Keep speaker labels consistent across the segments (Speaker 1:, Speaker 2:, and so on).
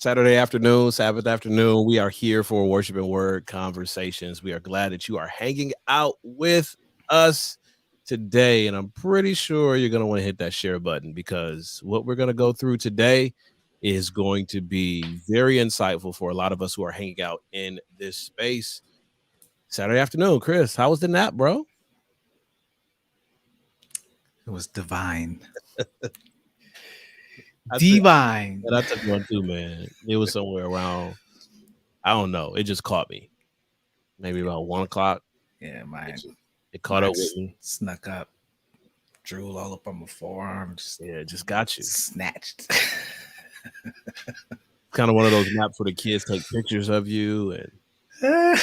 Speaker 1: Saturday afternoon, Sabbath afternoon. We are here for Worship and Word Conversations. We are glad that you are hanging out with us today. And I'm pretty sure you're going to want to hit that share button because what we're going to go through today is going to be very insightful for a lot of us who are hanging out in this space. Saturday afternoon, Chris, how was the nap, bro?
Speaker 2: It was divine.
Speaker 1: I took,
Speaker 2: Divine.
Speaker 1: I took one too, man. It was somewhere around, I don't know. It just caught me. Maybe about 1 o'clock.
Speaker 2: Yeah,
Speaker 1: It,
Speaker 2: mine.
Speaker 1: just, it caught up
Speaker 2: Mine
Speaker 1: with me.
Speaker 2: snuck up, drool all up on my forearm, just
Speaker 1: Yeah, it just got you.
Speaker 2: snatched.
Speaker 1: Kind of one of those maps where the kids take pictures of you and I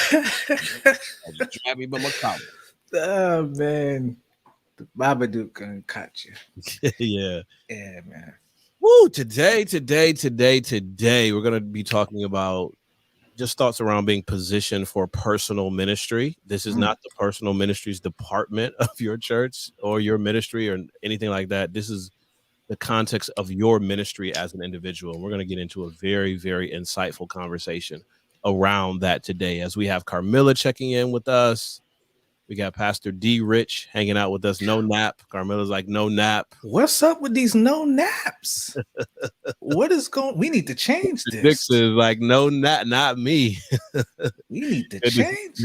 Speaker 1: just grab me by my collar.
Speaker 2: Oh man, the Babadook gonna cut you.
Speaker 1: Yeah.
Speaker 2: Yeah, man.
Speaker 1: Woo! Today, we're gonna be talking about just thoughts around being positioned for personal ministry. This is not the personal ministries department of your church or your ministry or anything like that. This is the context of your ministry as an individual. We're going to get into a very, very insightful conversation around that today as we have Carmilla checking in with us. We got Pastor D Rich hanging out with us. No nap. Carmilla's like, no nap.
Speaker 2: What's up with these no naps? What is going? We need to change
Speaker 1: Dix
Speaker 2: this.
Speaker 1: is like, no nap, not me.
Speaker 2: We need to
Speaker 1: good,
Speaker 2: change.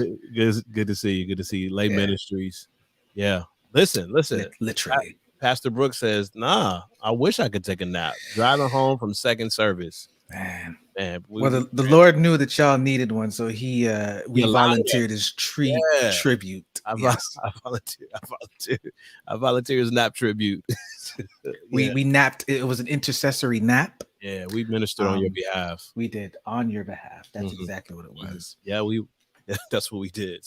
Speaker 1: good to see you. Good to see you. Lay
Speaker 2: Yeah.
Speaker 1: Ministries. Yeah. Listen.
Speaker 2: Literally.
Speaker 1: Pastor Brooks says, nah, I wish I could take a nap. Driving home from second service.
Speaker 2: Man.
Speaker 1: Well,
Speaker 2: the Lord knew that y'all needed one, so we
Speaker 1: allowed
Speaker 2: volunteered his tribute.
Speaker 1: I volunteer as nap tribute.
Speaker 2: We napped. It was an intercessory nap.
Speaker 1: Yeah, we ministered on your behalf.
Speaker 2: We did on your behalf. That's exactly what it was.
Speaker 1: Yeah, that's what we did.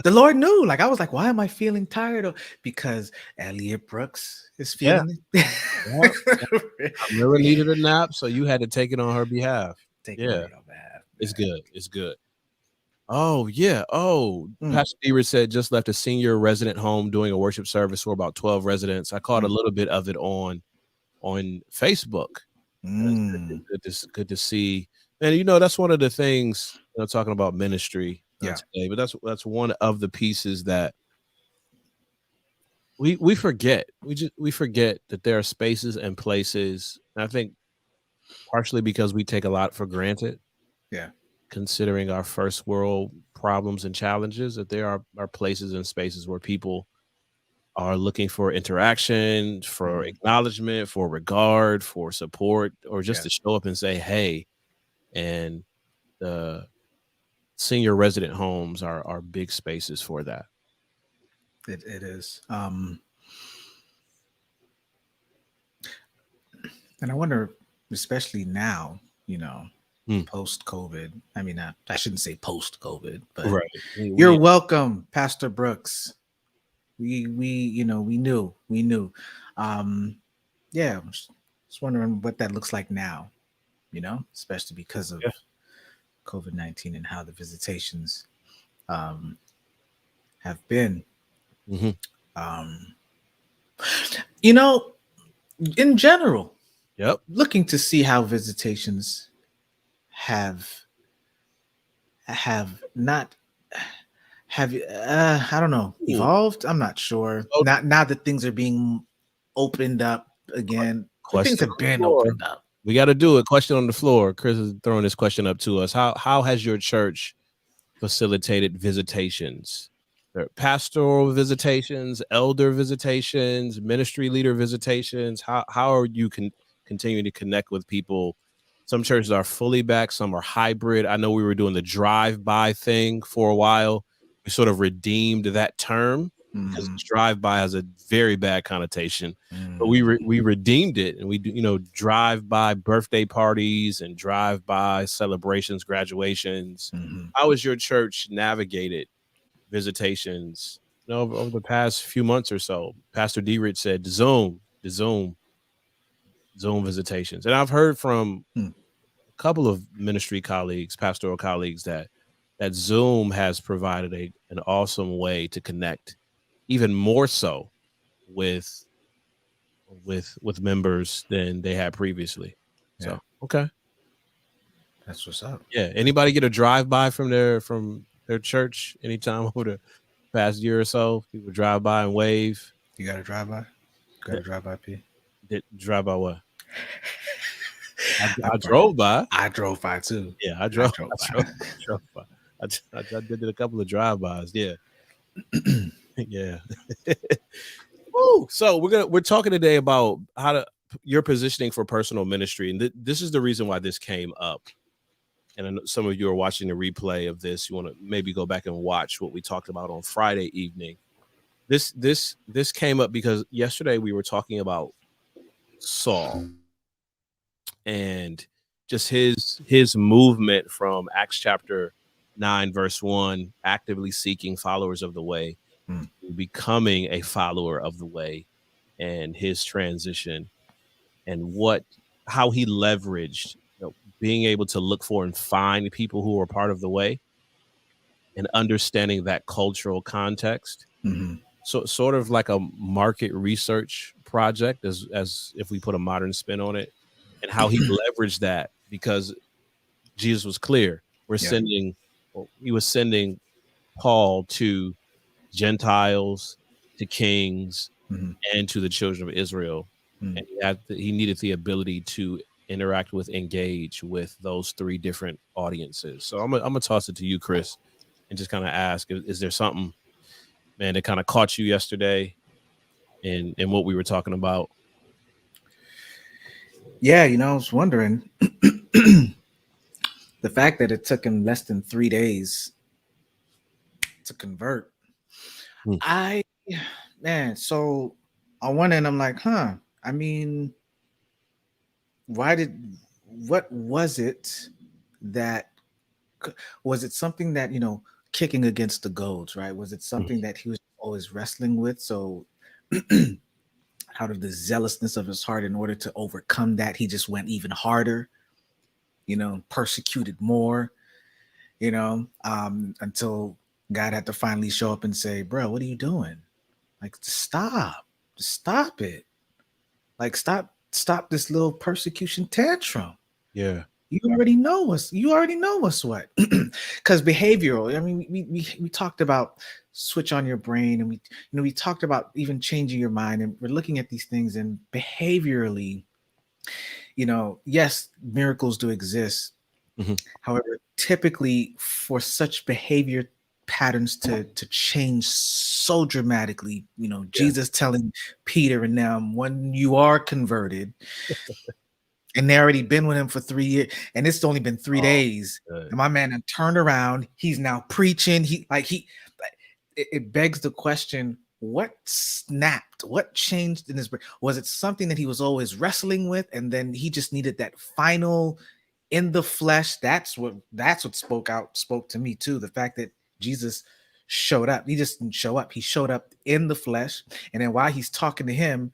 Speaker 2: The Lord knew. Like I was like, why am I feeling tired? Because Elliot Brooks is feeling it.
Speaker 1: I never needed a nap, so you had to take it on her behalf.
Speaker 2: Take it on your behalf.
Speaker 1: It's good. It's good. Oh yeah. Oh, Pastor Deaver said just left a senior resident home doing a worship service for about 12 residents. I caught a little bit of it on Facebook. Good to see. And that's one of the things talking about ministry today, but that's one of the pieces that we forget. We forget that there are spaces and places. And I think partially because we take a lot for granted.
Speaker 2: Yeah.
Speaker 1: Considering our first world problems and challenges, that there are places and spaces where people are looking for interaction, for acknowledgement, for regard, for support, or just to show up and say, hey. And the senior resident homes are big spaces for that.
Speaker 2: It is. And I wonder, especially now, post-COVID. I mean, I shouldn't say post-COVID, but
Speaker 1: right.
Speaker 2: You're welcome, Pastor Brooks. We knew. Yeah, I was just wondering what that looks like now, especially because of COVID-19 and how the visitations have been. In general, looking to see how visitations have not I don't know, evolved. I'm not sure. Now that things are being opened up again. Things have been opened up.
Speaker 1: We got to do a question on the floor. Chris is throwing this question up to us. How has your church facilitated visitations? Pastoral visitations, elder visitations, ministry leader visitations. How are you continuing to connect with people? Some churches are fully back, some are hybrid. I know we were doing the drive-by thing for a while. We sort of redeemed that term because drive-by has a very bad connotation, but we redeemed it, and we do drive-by birthday parties and drive-by celebrations, graduations. How has your church navigated visitations over the past few months or so? Pastor D Rich said Zoom visitations, and I've heard from a couple of ministry colleagues, pastoral colleagues, that Zoom has provided an awesome way to connect even more so with members than they had previously. So okay.
Speaker 2: That's what's up.
Speaker 1: Yeah. Anybody get a drive by from their church anytime over the past year or so? People drive by and wave.
Speaker 2: You got a drive by? Got a drive by, P?
Speaker 1: Did drive by what? I
Speaker 2: I
Speaker 1: drove by.
Speaker 2: I drove by too.
Speaker 1: Yeah, I drove.
Speaker 2: drove
Speaker 1: I
Speaker 2: by.
Speaker 1: drove by. I did a couple of drive-bys. Yeah, yeah. Woo. So we're talking today about your positioning for personal ministry, and this is the reason why this came up. And I know some of you are watching the replay of this. You want to maybe go back and watch what we talked about on Friday evening. This came up because yesterday we were talking about Saul and just his movement from Acts chapter 9 verse 1, actively seeking followers of the way, becoming a follower of the way, and his transition, and how he leveraged being able to look for and find people who are part of the way and understanding that cultural context.
Speaker 2: Mm-hmm.
Speaker 1: So sort of like a market research project, as if we put a modern spin on it, and how he leveraged that, because Jesus was clear. He was sending Paul to Gentiles, to kings, and to the children of Israel. And he needed the ability to interact with, engage with those three different audiences. So I'm gonna toss it to you, Chris, and just kind of ask, is there something, man, that kind of caught you yesterday in what we were talking about?
Speaker 2: Yeah, I was wondering the fact that it took him less than 3 days to convert. So on one end, I'm like, I mean, what was it something that, kicking against the goads, right? Was it something that he was always wrestling with? So out of the zealousness of his heart, in order to overcome that, he just went even harder, persecuted more, until God had to finally show up and say, bro, what are you doing? Like, stop it. Like, stop this little persecution tantrum.
Speaker 1: Yeah.
Speaker 2: You already know what's what. Because behavioral, I mean, we talked about switch on your brain, and we talked about even changing your mind, and we're looking at these things, and behaviorally, yes, miracles do exist. However, typically for such behavior patterns to change so dramatically, Jesus telling Peter and them, when you are converted, and they already been with him for 3 years, and it's only been 3 days, and my man had turned around, he's now preaching. It begs the question, what snapped? What changed in his brain? Was it something that he was always wrestling with, and then he just needed that final in the flesh? That's what spoke to me too. The fact that Jesus showed up. He just didn't show up. He showed up in the flesh. And then while he's talking to him,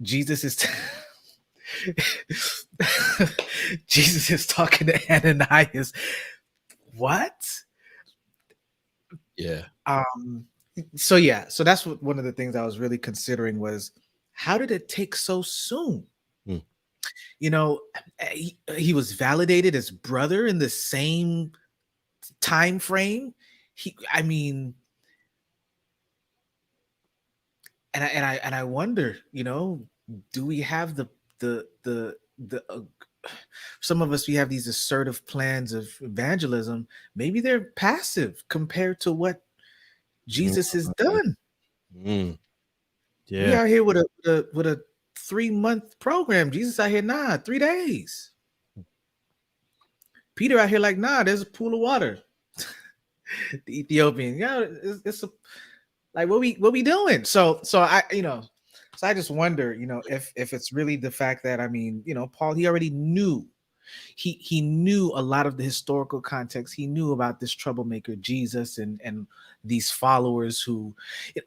Speaker 2: Jesus is Jesus is talking to Ananias. What?
Speaker 1: Yeah.
Speaker 2: So that's what one of the things I was really considering was, how did it take so soon? He was validated as brother in the same time frame. I wonder, do we have the some of us, we have these assertive plans of evangelism. Maybe they're passive compared to what Jesus has done.
Speaker 1: Yeah.
Speaker 2: We out here with a 3-month program. Jesus out here, 3 days. Peter out here like, there's a pool of water. The Ethiopian, it's a, like, what we doing? So I just wonder, if it's really the fact that, Paul, he already knew. He knew a lot of the historical context. He knew about this troublemaker Jesus and these followers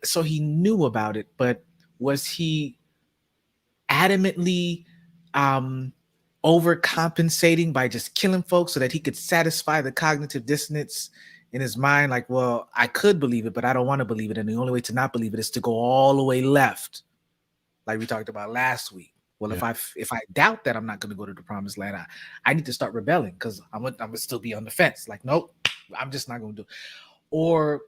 Speaker 2: so he knew about it. But was he adamantly overcompensating by just killing folks so that he could satisfy the cognitive dissonance in his mind? Like, well, I could believe it, but I don't want to believe it. And the only way to not believe it is to go all the way left, like we talked about last week. Well,
Speaker 1: Yeah.
Speaker 2: if I doubt that I'm not going to go to the promised land, I need to start rebelling because I'm gonna still be on the fence. Like, nope, I'm just not going to do it. Or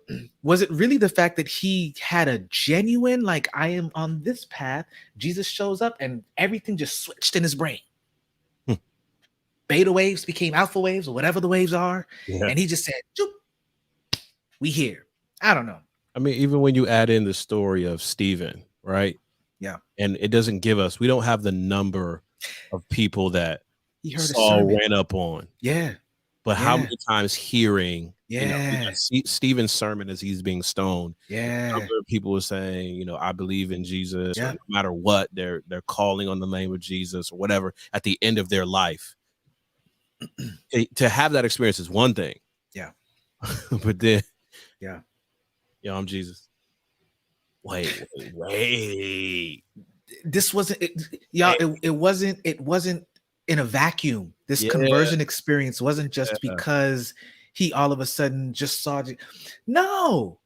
Speaker 2: was it really the fact that he had a genuine, like, I am on this path? Jesus shows up and everything just switched in his brain.
Speaker 1: Hmm.
Speaker 2: Beta waves became alpha waves or whatever the waves are.
Speaker 1: Yeah.
Speaker 2: And he just said, "Joop, we here." I don't know.
Speaker 1: I mean, even when you add in the story of Stephen, right?
Speaker 2: Yeah.
Speaker 1: And it doesn't give us, we don't have the number of people that
Speaker 2: He heard a
Speaker 1: Saul
Speaker 2: sermon.
Speaker 1: ran up on.
Speaker 2: Yeah.
Speaker 1: But how
Speaker 2: Yeah.
Speaker 1: many times hearing, we
Speaker 2: Yeah.
Speaker 1: got Stephen's sermon as he's being stoned.
Speaker 2: Yeah.
Speaker 1: Number of people were saying, I believe in Jesus, or
Speaker 2: Yeah.
Speaker 1: no matter what, they're calling on the name of Jesus or whatever at the end of their life. To have that experience is one thing.
Speaker 2: Yeah.
Speaker 1: But then,
Speaker 2: yeah,
Speaker 1: I'm Jesus. Wait.
Speaker 2: This wasn't it, y'all. It wasn't in a vacuum. This conversion experience wasn't just because he all of a sudden just saw it. No,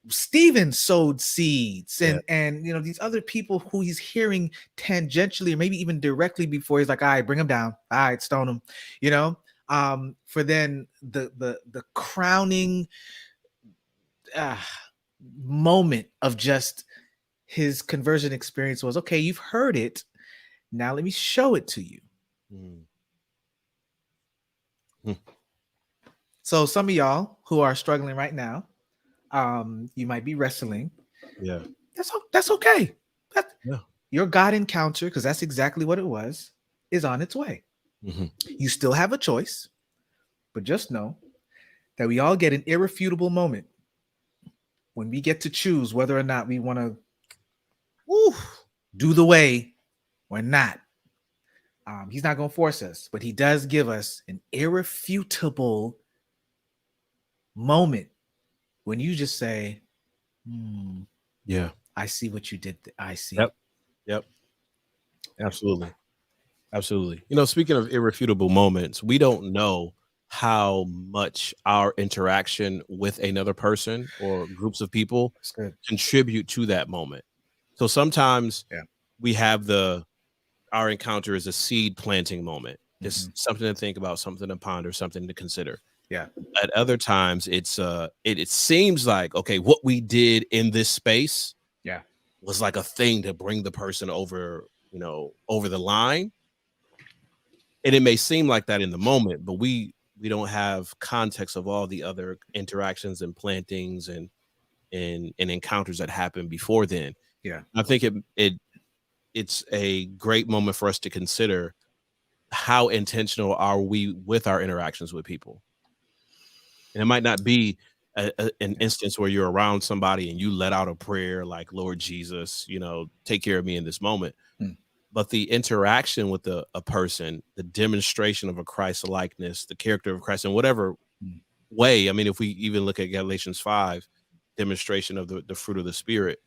Speaker 2: Stephen sowed seeds, and these other people who he's hearing tangentially or maybe even directly before, he's like, all right, bring him down, all right, stone him, for then the crowning moment of just his conversion experience was, okay, you've heard it, now let me show it to you. So some of y'all who are struggling right now, you might be wrestling.
Speaker 1: Yeah,
Speaker 2: that's okay. Your God encounter, because that's exactly what it was, is on its way. You still have a choice, but just know that we all get an irrefutable moment when we get to choose whether or not we want to do the way or not. He's not going to force us, but he does give us an irrefutable moment when you just say,
Speaker 1: yeah,
Speaker 2: I see what you did. I see.
Speaker 1: Yep. Absolutely. Speaking of irrefutable moments, we don't know how much our interaction with another person or groups of people contribute to that moment. So sometimes we have our encounter is a seed planting moment. It's something to think about, something to ponder, something to consider.
Speaker 2: Yeah.
Speaker 1: At other times, it's it seems like, okay, what we did in this space was like a thing to bring the person over, over the line. And it may seem like that in the moment, but we don't have context of all the other interactions and plantings and encounters that happened before then.
Speaker 2: Yeah.
Speaker 1: I think it's a great moment for us to consider how intentional are we with our interactions with people. And it might not be an instance where you're around somebody and you let out a prayer like, Lord Jesus, take care of me in this moment. But the interaction with a person, the demonstration of a Christ likeness, the character of Christ in whatever way. I mean, if we even look at Galatians 5, demonstration of the fruit of the Spirit,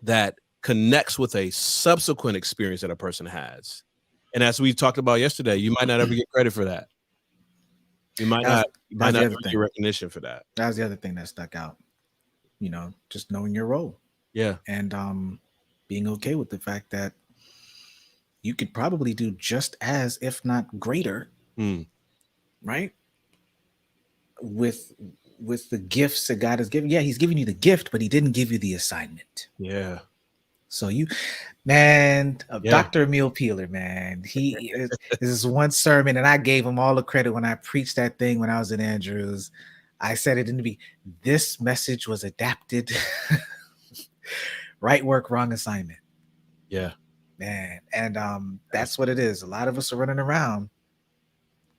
Speaker 1: that connects with a subsequent experience that a person has. And as we talked about yesterday, you might not ever get credit for that. You might not get recognition for that.
Speaker 2: That was the other thing that stuck out. Just knowing your role.
Speaker 1: Yeah.
Speaker 2: And being okay with the fact that you could probably do just as, if not greater, right? With the gifts that God has given. Yeah, he's giving you the gift, but he didn't give you the assignment.
Speaker 1: Yeah.
Speaker 2: So Dr. Emil Peeler, man, this is one sermon, and I gave him all the credit when I preached that thing when I was in Andrews. I said it in the beginning. This message was adapted. Right work, wrong assignment.
Speaker 1: Yeah.
Speaker 2: Man, and that's what it is. A lot of us are running around.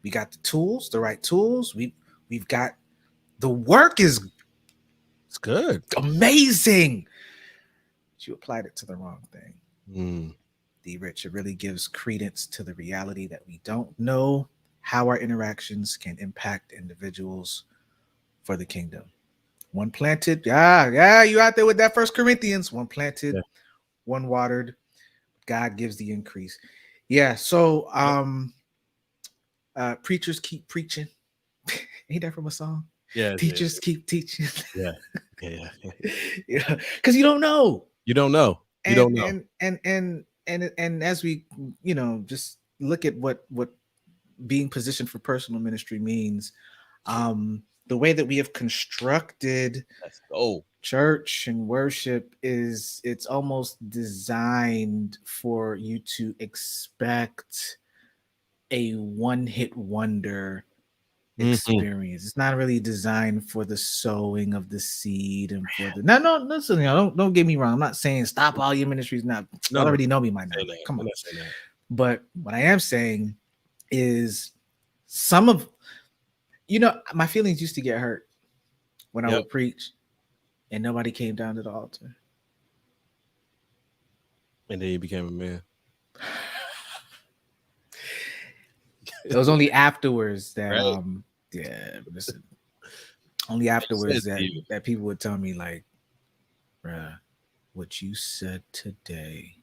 Speaker 2: We got the tools, the right tools. We've got the work it's
Speaker 1: good,
Speaker 2: amazing. But you applied it to the wrong thing. D. Rich, it really gives credence to the reality that we don't know how our interactions can impact individuals for the kingdom. One planted, you out there with that 1 Corinthians. One planted, one watered. God gives the increase. Yeah. So preachers keep preaching. Ain't that from a song?
Speaker 1: Yeah.
Speaker 2: Teachers keep teaching.
Speaker 1: Yeah.
Speaker 2: Because you don't know.
Speaker 1: You don't know.
Speaker 2: And and as we, just look at what being positioned for personal ministry means, the way that we have constructed
Speaker 1: Let's go.
Speaker 2: church and worship it's almost designed for you to expect a one-hit wonder experience. It's not really designed for the sowing of the seed and for the no listen, don't get me wrong. I'm not saying stop all your ministries now. You already know me by now. Come on. But what I am saying is some of my feelings used to get hurt when I would preach and nobody came down to the altar.
Speaker 1: And then you became a man.
Speaker 2: It was only afterwards that listen. Only afterwards that people would tell me like, bruh, what you said today.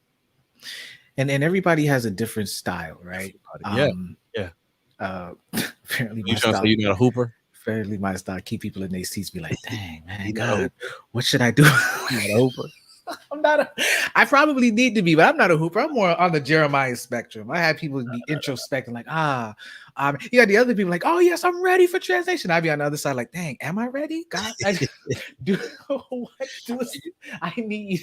Speaker 2: And everybody has a different style, right? Apparently
Speaker 1: you trying to say you're not a hooper?
Speaker 2: Apparently my style keep people in their seats be like, dang man, God, what should I do?
Speaker 1: You're not a hooper.
Speaker 2: I probably need to be, but I'm not a hooper. I'm more on the Jeremiah spectrum. I have people be introspecting, like, you got the other people like, oh yes, I'm ready for translation. I'd be on the other side, like, dang, am I ready? God, I need.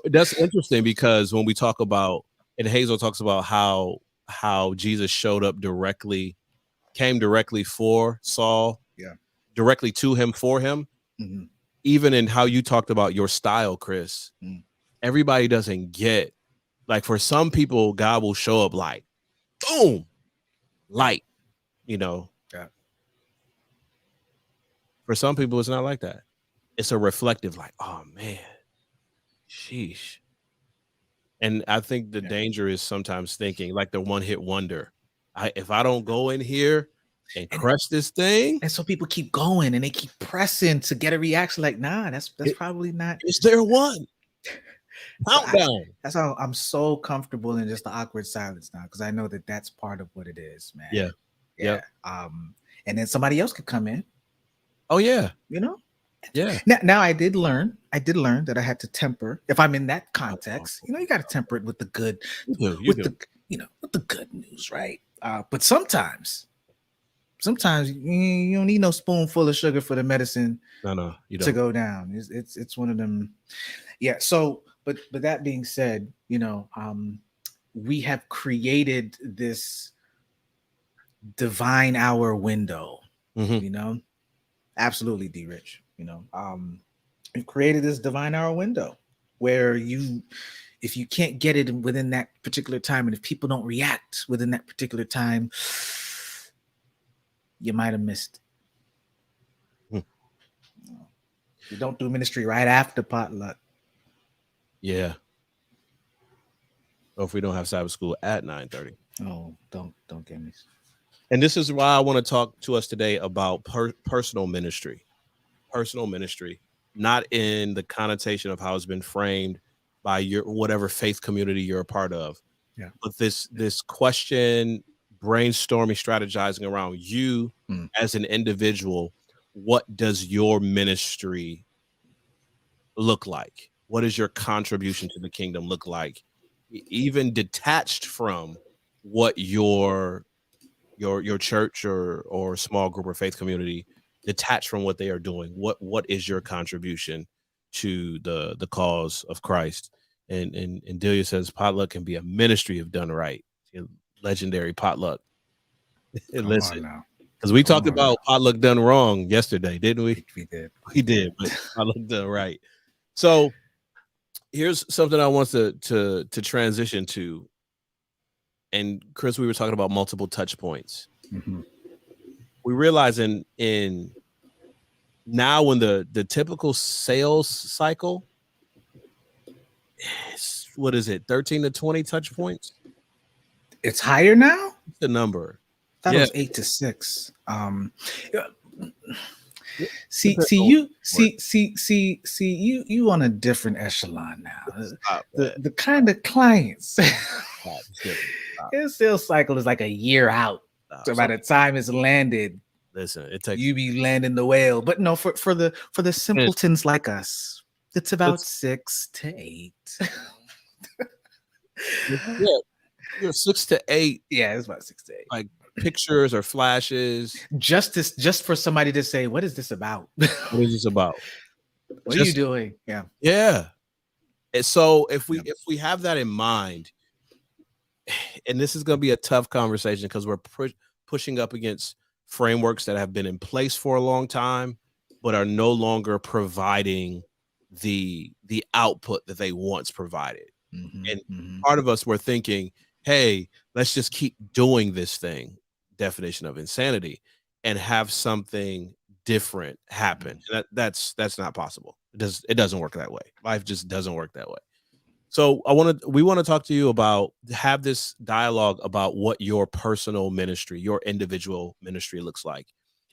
Speaker 1: That's interesting because when we talk about, and Hazel talks about how Jesus showed up came directly for Saul, directly to him for him.
Speaker 2: Mm-hmm.
Speaker 1: Even in how you talked about your style, Chris, everybody doesn't get, like for some people, God will show up like, boom, light, For some people, it's not like that. It's a reflective, like, oh man, sheesh. And I think the danger is sometimes thinking like the one-hit wonder. If I don't go in here and crush this thing,
Speaker 2: and so people keep going and they keep pressing to get a reaction. Like, nah, that's probably not.
Speaker 1: Is there one? Countdown.
Speaker 2: That's how I'm so comfortable in just the awkward silence now, because I know that that's part of what it is, man.
Speaker 1: Yeah.
Speaker 2: And then somebody else could come in.
Speaker 1: Oh yeah.
Speaker 2: Yeah. Now I did learn that I had to temper if I'm in that context. You got to temper it with the good, with the good news, right? But sometimes you don't need no spoonful of sugar for the medicine.
Speaker 1: No, you don't.
Speaker 2: To go down. It's one of them. Yeah. So, but that being said, we have created this divine hour window. Absolutely, D. Rich. We've created this divine hour window where if you can't get it within that particular time, and if people don't react within that particular time, you might have missed it. You don't do ministry right after potluck.
Speaker 1: Yeah. Or if we don't have Sabbath school at 9:30.
Speaker 2: Oh, don't get me.
Speaker 1: And this is why I want to talk to us today about personal ministry. Personal ministry, not in the connotation of how it's been framed by your whatever faith community you're a part of.
Speaker 2: Yeah.
Speaker 1: But this question, brainstorming, strategizing around you as an individual. What does your ministry look like? What does your contribution to the kingdom look like? Even detached from what your church or small group or faith community, detached from what they are doing. What is your contribution to the cause of Christ? And Delia says potluck can be a ministry if done right. Legendary potluck. Listen, because we talked about potluck done wrong yesterday, didn't we? We did, but potluck done right. So here's something I want to transition to. And Chris, we were talking about multiple touch points. We realize in now when the typical sales cycle is, what is it, 13 to 20 touch points?
Speaker 2: It's higher now?
Speaker 1: The number.
Speaker 2: I thought it was 8 to 6. You on a different echelon now. The kind of clients. His sales cycle is like a year out. So by the time it's landed,
Speaker 1: listen, it takes
Speaker 2: you be landing the whale. But no, for the simpletons like us, it's about 6 to 8.
Speaker 1: you're 6 to 8.
Speaker 2: Yeah, it's about 6 to 8.
Speaker 1: Like pictures or flashes.
Speaker 2: Just for somebody to say, what is this about?
Speaker 1: What is this about?
Speaker 2: What are you doing? Yeah.
Speaker 1: Yeah. And so if we have that in mind, and this is going to be a tough conversation because we're pushing up against frameworks that have been in place for a long time, but are no longer providing the output that they once provided. And part of us were thinking, hey, let's just keep doing this thing, definition of insanity, and have something different happen. That's not possible. It doesn't work that way. Life just doesn't work that way. So we want to talk to you about, have this dialogue about what your personal ministry, your individual ministry looks like.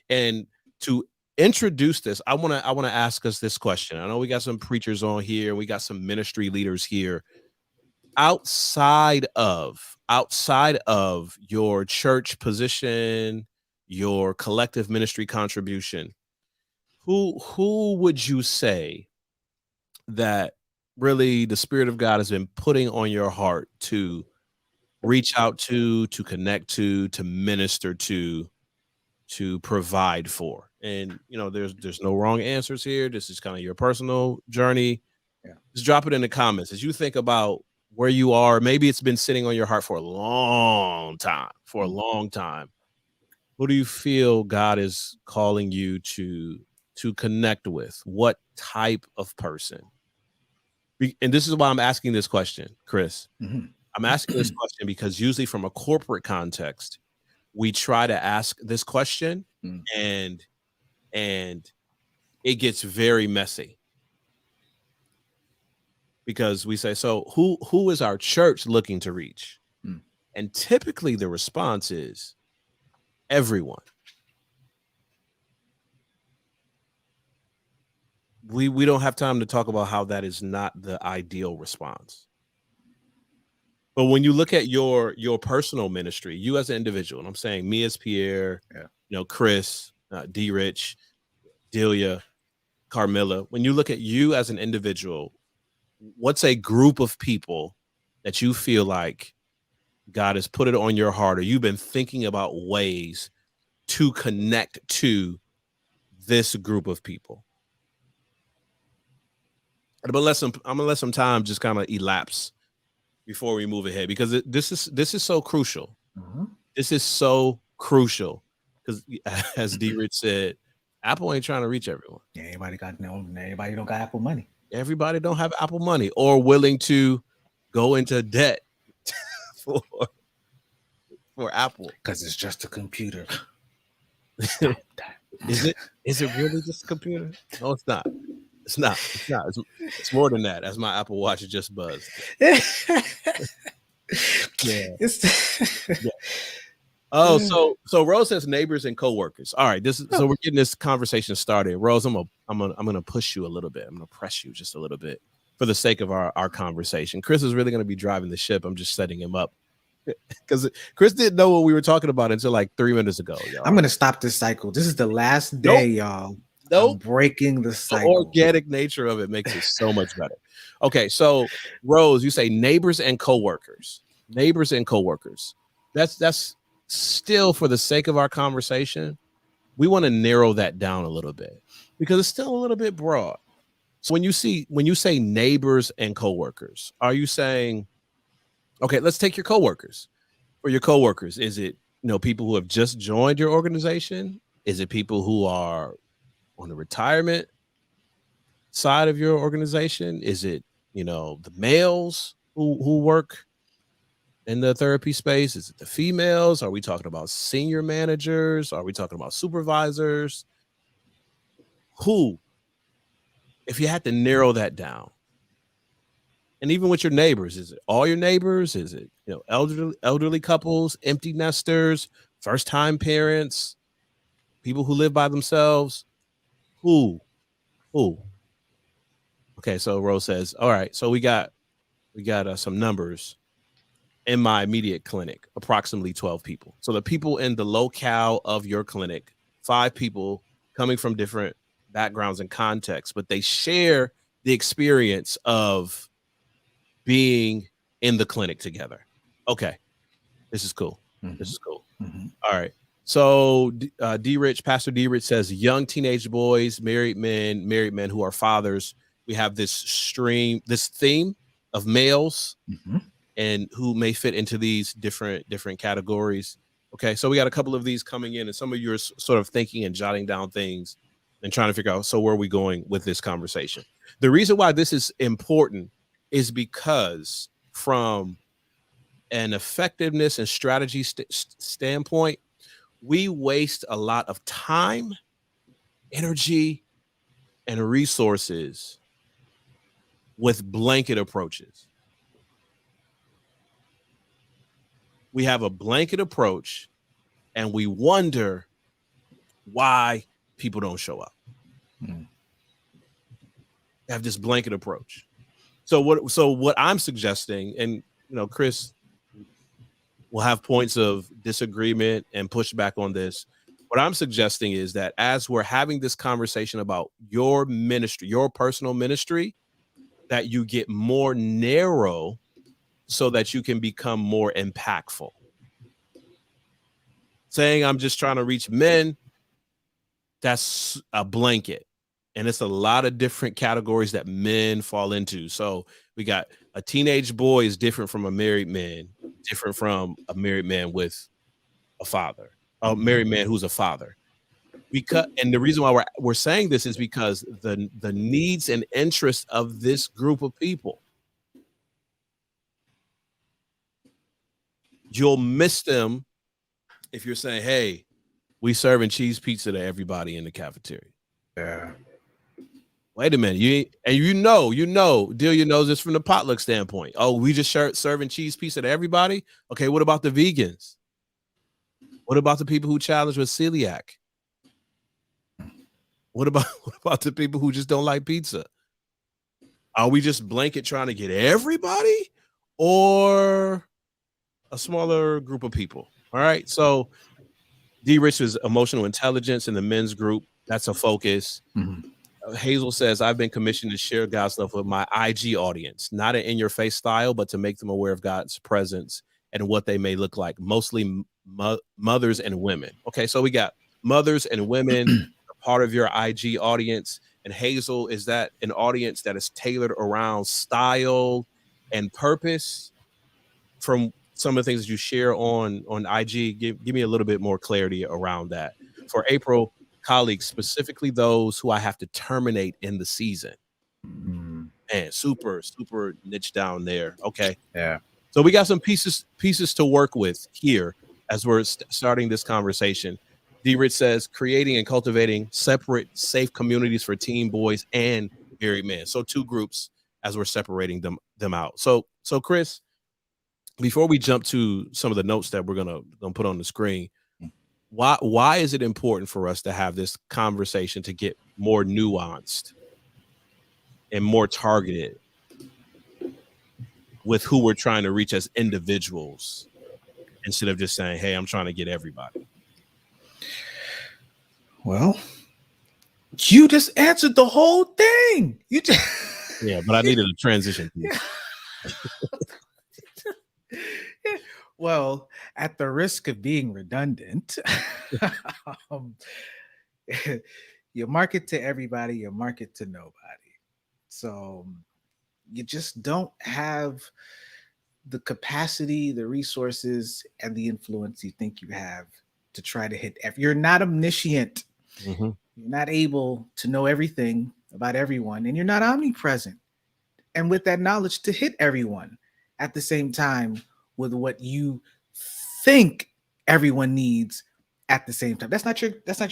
Speaker 1: And to introduce this, I want to ask us this question. I know we got some preachers on here, we got some ministry leaders here. Outside of your church position, your collective ministry contribution, who would you say that really the Spirit of God has been putting on your heart to reach out to connect to minister to provide for? And there's no wrong answers here. This is kind of your personal journey. Yeah. Just drop it in the comments as you think about where you are. Maybe it's been sitting on your heart for a long time. Who do you feel God is calling you to connect with? What type of person? And this is why I'm asking this question, Chris. I'm asking this question because usually from a corporate context, we try to ask this question and it gets very messy. Because we say, so who is our church looking to reach? And typically the response is everyone. We don't have time to talk about how that is not the ideal response. But when you look at your personal ministry, you as an individual, and I'm saying me as Pierre, Chris, D. Rich, Delia, Carmilla, when you look at you as an individual, what's a group of people that you feel like God has put it on your heart, or you've been thinking about ways to connect to this group of people? But I'm gonna let some time just kind of elapse before we move ahead, because this is so crucial. This is so crucial because, as D. Rich said, Apple ain't trying to reach everyone.
Speaker 2: Yeah, everybody don't got Apple money.
Speaker 1: Everybody don't have Apple money or willing to go into debt for Apple,
Speaker 2: because it's just a computer.
Speaker 1: Is it really just a computer? No, it's not. It's not. It's more than that. As my Apple Watch just buzzed. Yeah. Oh, so Rose says neighbors and coworkers. All right, so we're getting this conversation started. Rose, I'm gonna push you a little bit. I'm gonna press you just a little bit for the sake of our conversation. Chris is really gonna be driving the ship. I'm just setting him up because Chris didn't know what we were talking about until like 3 minutes ago. Y'all.
Speaker 2: I'm gonna stop this cycle. This is the last day, y'all. I'm breaking the cycle.
Speaker 1: The organic nature of it makes it so much better. Okay, so Rose, you say neighbors and coworkers. Neighbors and coworkers. That's still, for the sake of our conversation, we want to narrow that down a little bit because it's still a little bit broad. So when you say neighbors and coworkers, are you saying, okay, let's take your coworkers. For your coworkers, is it people who have just joined your organization? Is it people who are on the retirement side of your organization? Is it the males who work in the therapy space? Is it the females? Are we talking about senior managers? Are we talking about supervisors? Who, if you had to narrow that down? And even with your neighbors, is it all your neighbors? Is it elderly couples, empty nesters, first-time parents, people who live by themselves? Who? Okay, so Rose says, all right, so we got some numbers. In my immediate clinic, approximately 12 people. So the people in the locale of your clinic, 5 people coming from different backgrounds and contexts, but they share the experience of being in the clinic together. Okay, this is cool.
Speaker 2: Mm-hmm.
Speaker 1: This is cool.
Speaker 2: Mm-hmm.
Speaker 1: All right. So Pastor D Rich says young teenage boys, married men who are fathers. We have this theme of males
Speaker 2: Mm-hmm.
Speaker 1: and who may fit into these different categories. Okay, so we got a couple of these coming in, and some of you are sort of thinking and jotting down things and trying to figure out, so where are we going with this conversation? The reason why this is important is because from an effectiveness and strategy standpoint, we waste a lot of time, energy, and resources with blanket approaches. We have a blanket approach and we wonder why people don't show up. Have this blanket approach. So what I'm suggesting, and Chris will have points of disagreement and pushback on this. What I'm suggesting is that as we're having this conversation about your ministry, your personal ministry, that you get more narrow so that you can become more impactful. Saying I'm just trying to reach men, that's a blanket. And it's a lot of different categories that men fall into. So we got a teenage boy is different from a married man, different from a married man with a father, a married man who's a father. And the reason why we're saying this is because the needs and interests of this group of people, you'll miss them if you're saying, hey, we serving cheese pizza to everybody in the cafeteria.
Speaker 2: Yeah.
Speaker 1: Wait a minute. Delia knows this from the potluck standpoint. Oh, we just serving cheese pizza to everybody? Okay, what about the vegans? What about the people who challenge with celiac? What about the people who just don't like pizza? Are we just blanket trying to get everybody or a smaller group of people? All right. So D Rich is emotional intelligence in the men's group. That's a focus.
Speaker 2: Mm-hmm.
Speaker 1: Hazel says, I've been commissioned to share God's love with my IG audience, not an in-your-face style, but to make them aware of God's presence and what they may look like, mostly mothers and women. Okay, so we got mothers and women, part of your IG audience. And Hazel, is that an audience that is tailored around style and purpose? From some of the things that you share on IG, give me a little bit more clarity around that. For April, colleagues, specifically those who I have to terminate in the season. Man, super niche down there. Okay.
Speaker 2: Yeah.
Speaker 1: So we got some pieces to work with here as we're starting this conversation. D Rich says creating and cultivating separate, safe communities for teen boys and married men. So two groups as we're separating them out. So Chris, before we jump to some of the notes that we're gonna put on the screen, why is it important for us to have this conversation to get more nuanced and more targeted with who we're trying to reach as individuals instead of just saying, hey, I'm trying to get everybody?
Speaker 2: Well, you just answered the whole thing. You just
Speaker 1: yeah, but I needed a transition piece.
Speaker 2: Well, at the risk of being redundant, you market to everybody, you market to nobody. So you just don't have the capacity, the resources, and the influence you think you have to try to hit. You're not omniscient.
Speaker 1: Mm-hmm.
Speaker 2: You're not able to know everything about everyone, and you're not omnipresent. And with that knowledge to hit everyone at the same time with what you think everyone needs at the same time. That's not your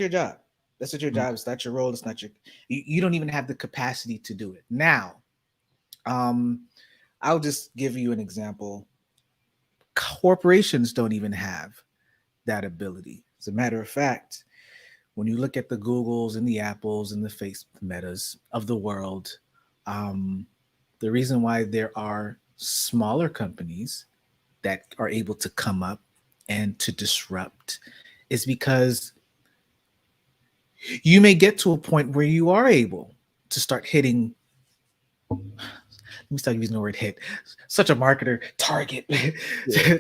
Speaker 2: job. That's not your job. It's not your role. It's not you don't even have the capacity to do it. Now, I'll just give you an example. Corporations don't even have that ability. As a matter of fact, when you look at the Googles and the Apples and the Facebook Metas of the world, the reason why there are smaller companies that are able to come up and to disrupt is because you may get to a point where you are able to start hitting me start using the word hit. Such a marketer target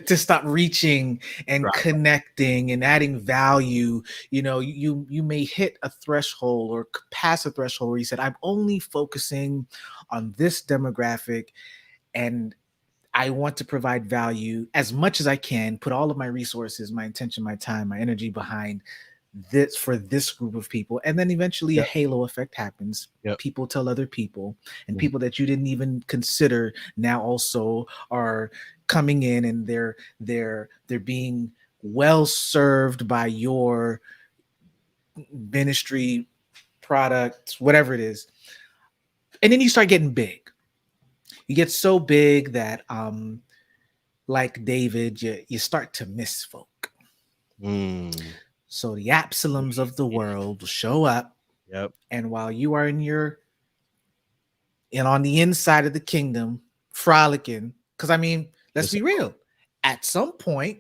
Speaker 2: to stop reaching and connecting and adding value. You know, you may hit a threshold or pass a threshold where you said, I'm only focusing on this demographic, and I want to provide value as much as I can, put all of my resources, my intention, my time, my energy behind this for this group of people. And then eventually a halo effect happens. People tell other people, and people that you didn't even consider now also are coming in, and they're being well served by your ministry, product, whatever it is. And then you start getting big. You get so big that like David, you start to miss folk. So the Absaloms of the world will show up. And while you are on the inside of the kingdom, frolicking, because I mean, let's be real. At some point,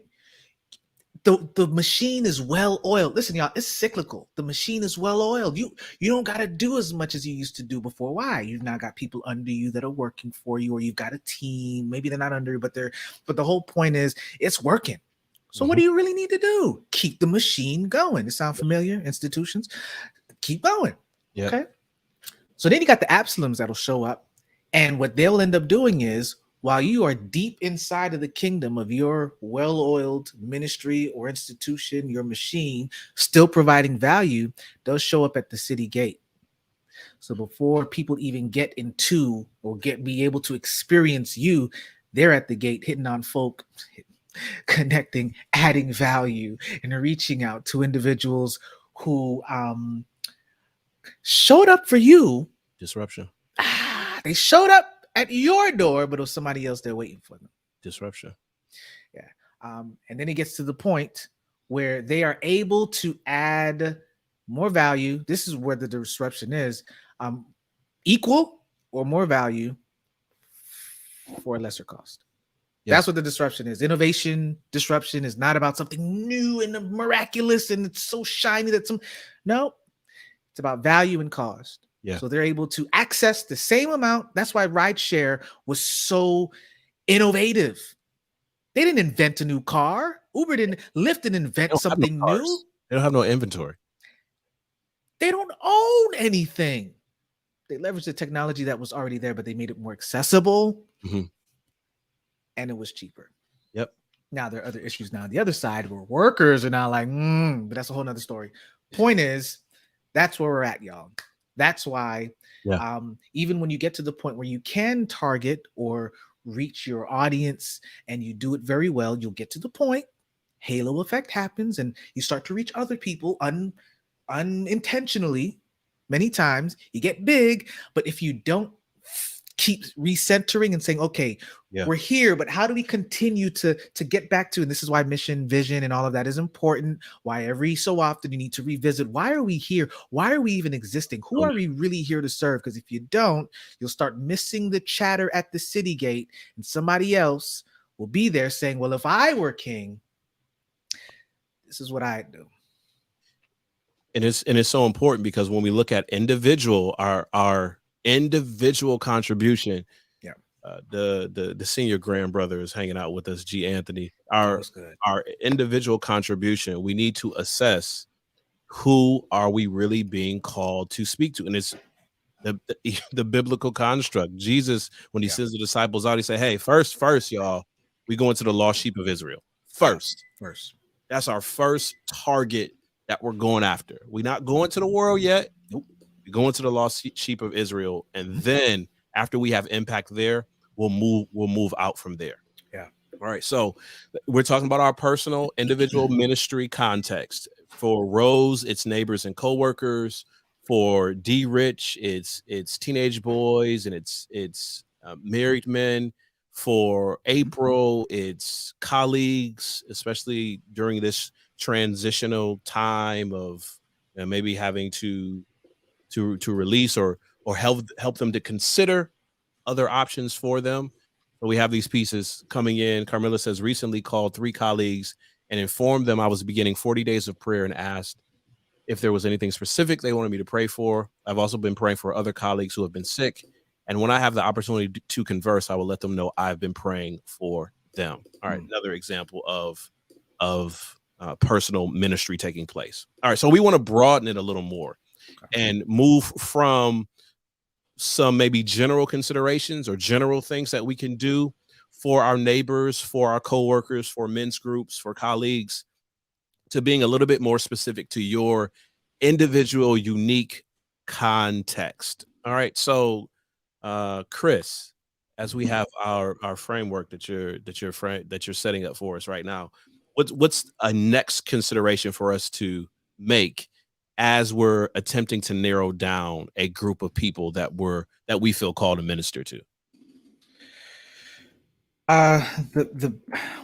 Speaker 2: the machine is well oiled. Listen, y'all, it's cyclical. The machine is well oiled. You don't got to do as much as you used to do before. Why? You've now got people under you that are working for you, or you've got a team. Maybe they're not under you, but the whole point is it's working. So what do you really need to do? Keep the machine going. It sound familiar? Institutions, keep going. Okay. So then you got the Absaloms that'll show up, and what they'll end up doing is, while you are deep inside of the kingdom of your well-oiled ministry or institution, your machine, still providing value, they'll show up at the city gate. So before people even get into or be able to experience you, they're at the gate hitting on folk, connecting, adding value, and reaching out to individuals who showed up for you.
Speaker 1: Disruption.
Speaker 2: They showed up at your door, but it was somebody else there waiting for them.
Speaker 1: Disruption.
Speaker 2: Yeah. And then it gets to the point where they are able to add more value. This is where the disruption is. Equal or more value for a lesser cost. That's what the disruption is. Innovation, disruption is not about something new and miraculous and it's so shiny that no, it's about value and cost. So they're able to access the same amount. That's why rideshare was so innovative. They didn't invent a new car. Lyft didn't invent something new.
Speaker 1: They don't have no inventory.
Speaker 2: They don't own anything. They leveraged the technology that was already there, but they made it more accessible. And it was cheaper. Now there are other issues now on the other side where workers are now like, but that's a whole nother story. Point is, that's where we're at, y'all. That's why even when you get to the point where you can target or reach your audience and you do it very well, you'll get to the point, halo effect happens, and you start to reach other people unintentionally. Many times you get big, but if you don't keep recentering and saying, okay, we're here, but how do we continue to get back to, and this is why mission, vision, and all of that is important, why every so often you need to revisit, why are we here? Why are we even existing? Who are we really here to serve? Because if you don't, you'll start missing the chatter at the city gate, and somebody else will be there saying, well, if I were king, this is what I'd do.
Speaker 1: And it's so important because when we look at our individual contribution, the senior grand brother is hanging out with us, G. Anthony. Our individual contribution, we need to assess who are we really being called to speak to, and it's the biblical construct. Jesus, when he sends the disciples out, he said, "Hey, first, y'all, we go into the lost sheep of Israel. First, that's our first target that we're going after. We're not going to the world yet. Nope. We're going to the lost sheep of Israel, and then after we have impact there, we'll move out from there." All right. So we're talking about our personal, individual ministry context. For Rose, it's neighbors and coworkers. For D. Rich, it's teenage boys and it's married men. For April, it's colleagues, especially during this transitional time of maybe having to release or help them to consider other options for them. So we have these pieces coming in. Carmilla says, recently called 3 colleagues and informed them I was beginning 40 days of prayer and asked if there was anything specific they wanted me to pray for. I've also been praying for other colleagues who have been sick And when I have the opportunity to converse, I will let them know I've been praying for them. All right, another example of personal ministry taking place. All right, so we want to broaden it a little more and move from some maybe general considerations or general things that we can do for our neighbors, for our coworkers, for men's groups, for colleagues, to being a little bit more specific to your individual, unique context. All right, so Chris, as we have our framework that you're setting up for us right now, what's a next consideration for us to make as we're attempting to narrow down a group of people that we feel called to minister to?
Speaker 2: Well,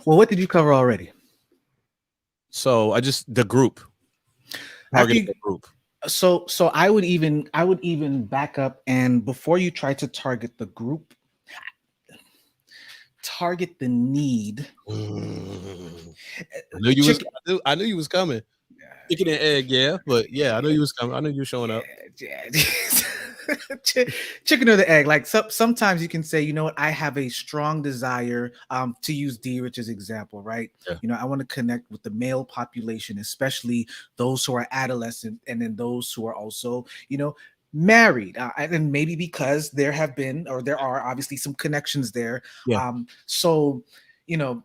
Speaker 2: what did you cover already?
Speaker 1: So the group. Target the group.
Speaker 2: So I would even back up, and before you try to target the group, target the need.
Speaker 1: I knew you was coming. Chicken and egg, yeah, but yeah, I knew you was coming. I knew you were showing up.
Speaker 2: Chicken or the egg. Like sometimes you can say, you know what, I have a strong desire, to use D. Rich's example, right?
Speaker 1: Yeah.
Speaker 2: You know, I want to connect with the male population, especially those who are adolescent, and then those who are also, you know, married, and maybe because there are obviously some connections there.
Speaker 1: Yeah.
Speaker 2: So, you know,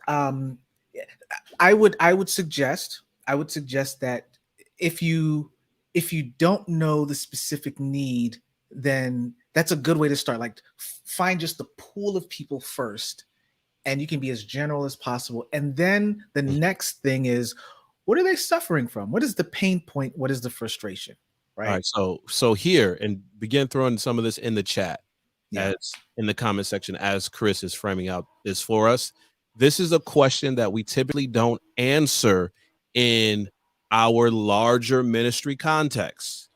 Speaker 2: I would suggest that if you don't know the specific need, then that's a good way to start. Like, find just the pool of people first, and you can be as general as possible. And then the next thing is, what are they suffering from? What is the pain point? What is the frustration? Right.
Speaker 1: All right. So here, and begin throwing some of this in the chat, as in the comment section, as Chris is framing out this for us. This is a question that we typically don't answer in our larger ministry context.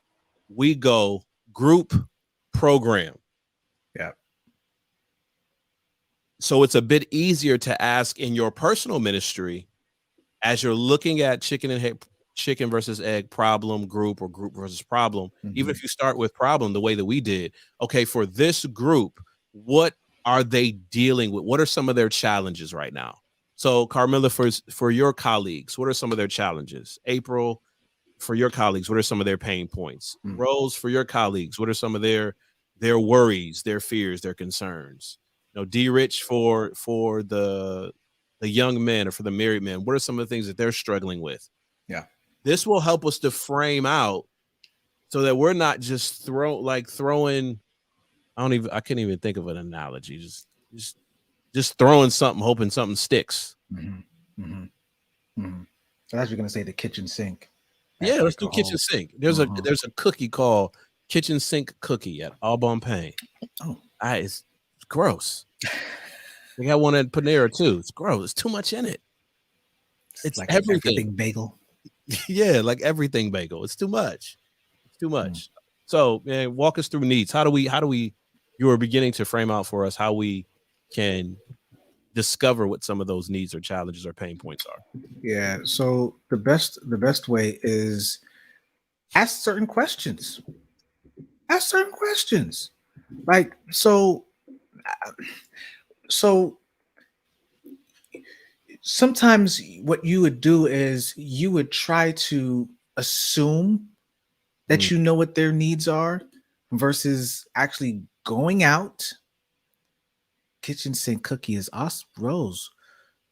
Speaker 1: We go group, program.
Speaker 2: Yeah.
Speaker 1: So it's a bit easier to ask in your personal ministry as you're looking at chicken versus egg, problem, group, or group versus problem. Even if you start with problem the way that we did, okay, for this group, what are they dealing with? What are some of their challenges right now? So Carmilla, for your colleagues, what are some of their challenges? April, for your colleagues, what are some of their pain points? Rose, for your colleagues, what are some of their worries, their fears, their concerns? You know, D. Rich, for the young men or for the married men, what are some of the things that they're struggling with?
Speaker 2: Yeah.
Speaker 1: This will help us to frame out so that we're not just throwing. I can't even think of an analogy. Just throwing something, hoping something sticks.
Speaker 2: So that's you're gonna say the kitchen sink.
Speaker 1: Yeah, let's do kitchen sink. There's a cookie called kitchen sink cookie at Aubon Pain.
Speaker 2: Oh,
Speaker 1: it's gross. They got one at Panera too. It's gross. It's too much in it. It's like everything
Speaker 2: bagel.
Speaker 1: Yeah, like everything bagel. It's too much. It's too much. So, man, walk us through needs. How do we? You were beginning to frame out for us how we can discover what some of those needs or challenges or pain points are.
Speaker 2: Yeah. So the best way is ask certain questions. Ask certain questions. Like, so sometimes what you would do is you would try to assume that you know what their needs are versus actually going out. Kitchen sink cookie is us, Rose.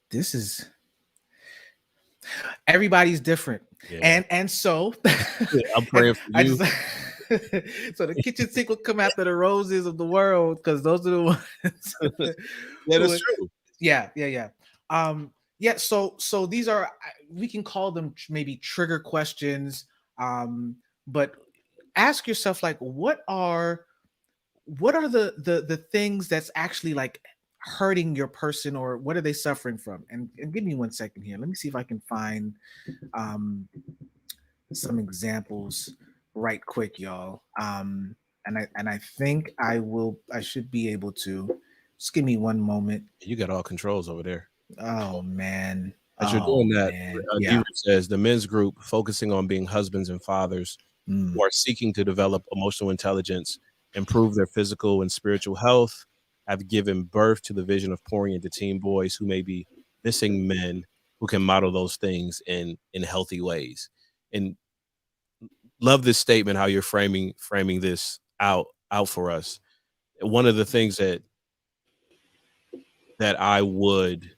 Speaker 2: This is everybody's different. Yeah. And so
Speaker 1: I'm praying for you.
Speaker 2: So the kitchen sink will come after the roses of the world, because those are the ones.
Speaker 1: Yeah, that's true.
Speaker 2: Yeah. So these are, we can call them maybe trigger questions. But ask yourself, like, what are the things that's actually like hurting your person, or what are they suffering from? And give me 1 second here. Let me see if I can find some examples right quick, y'all. And I think I should be able to. Just give me 1 moment.
Speaker 1: You got all controls over there.
Speaker 2: Oh man.
Speaker 1: As you're doing that, D. says the men's group focusing on being husbands and fathers who are seeking to develop emotional intelligence, improve their physical and spiritual health, have given birth to the vision of pouring into teen boys who may be missing men who can model those things in healthy ways. And love this statement, how you're framing this out for us. One of the things that I would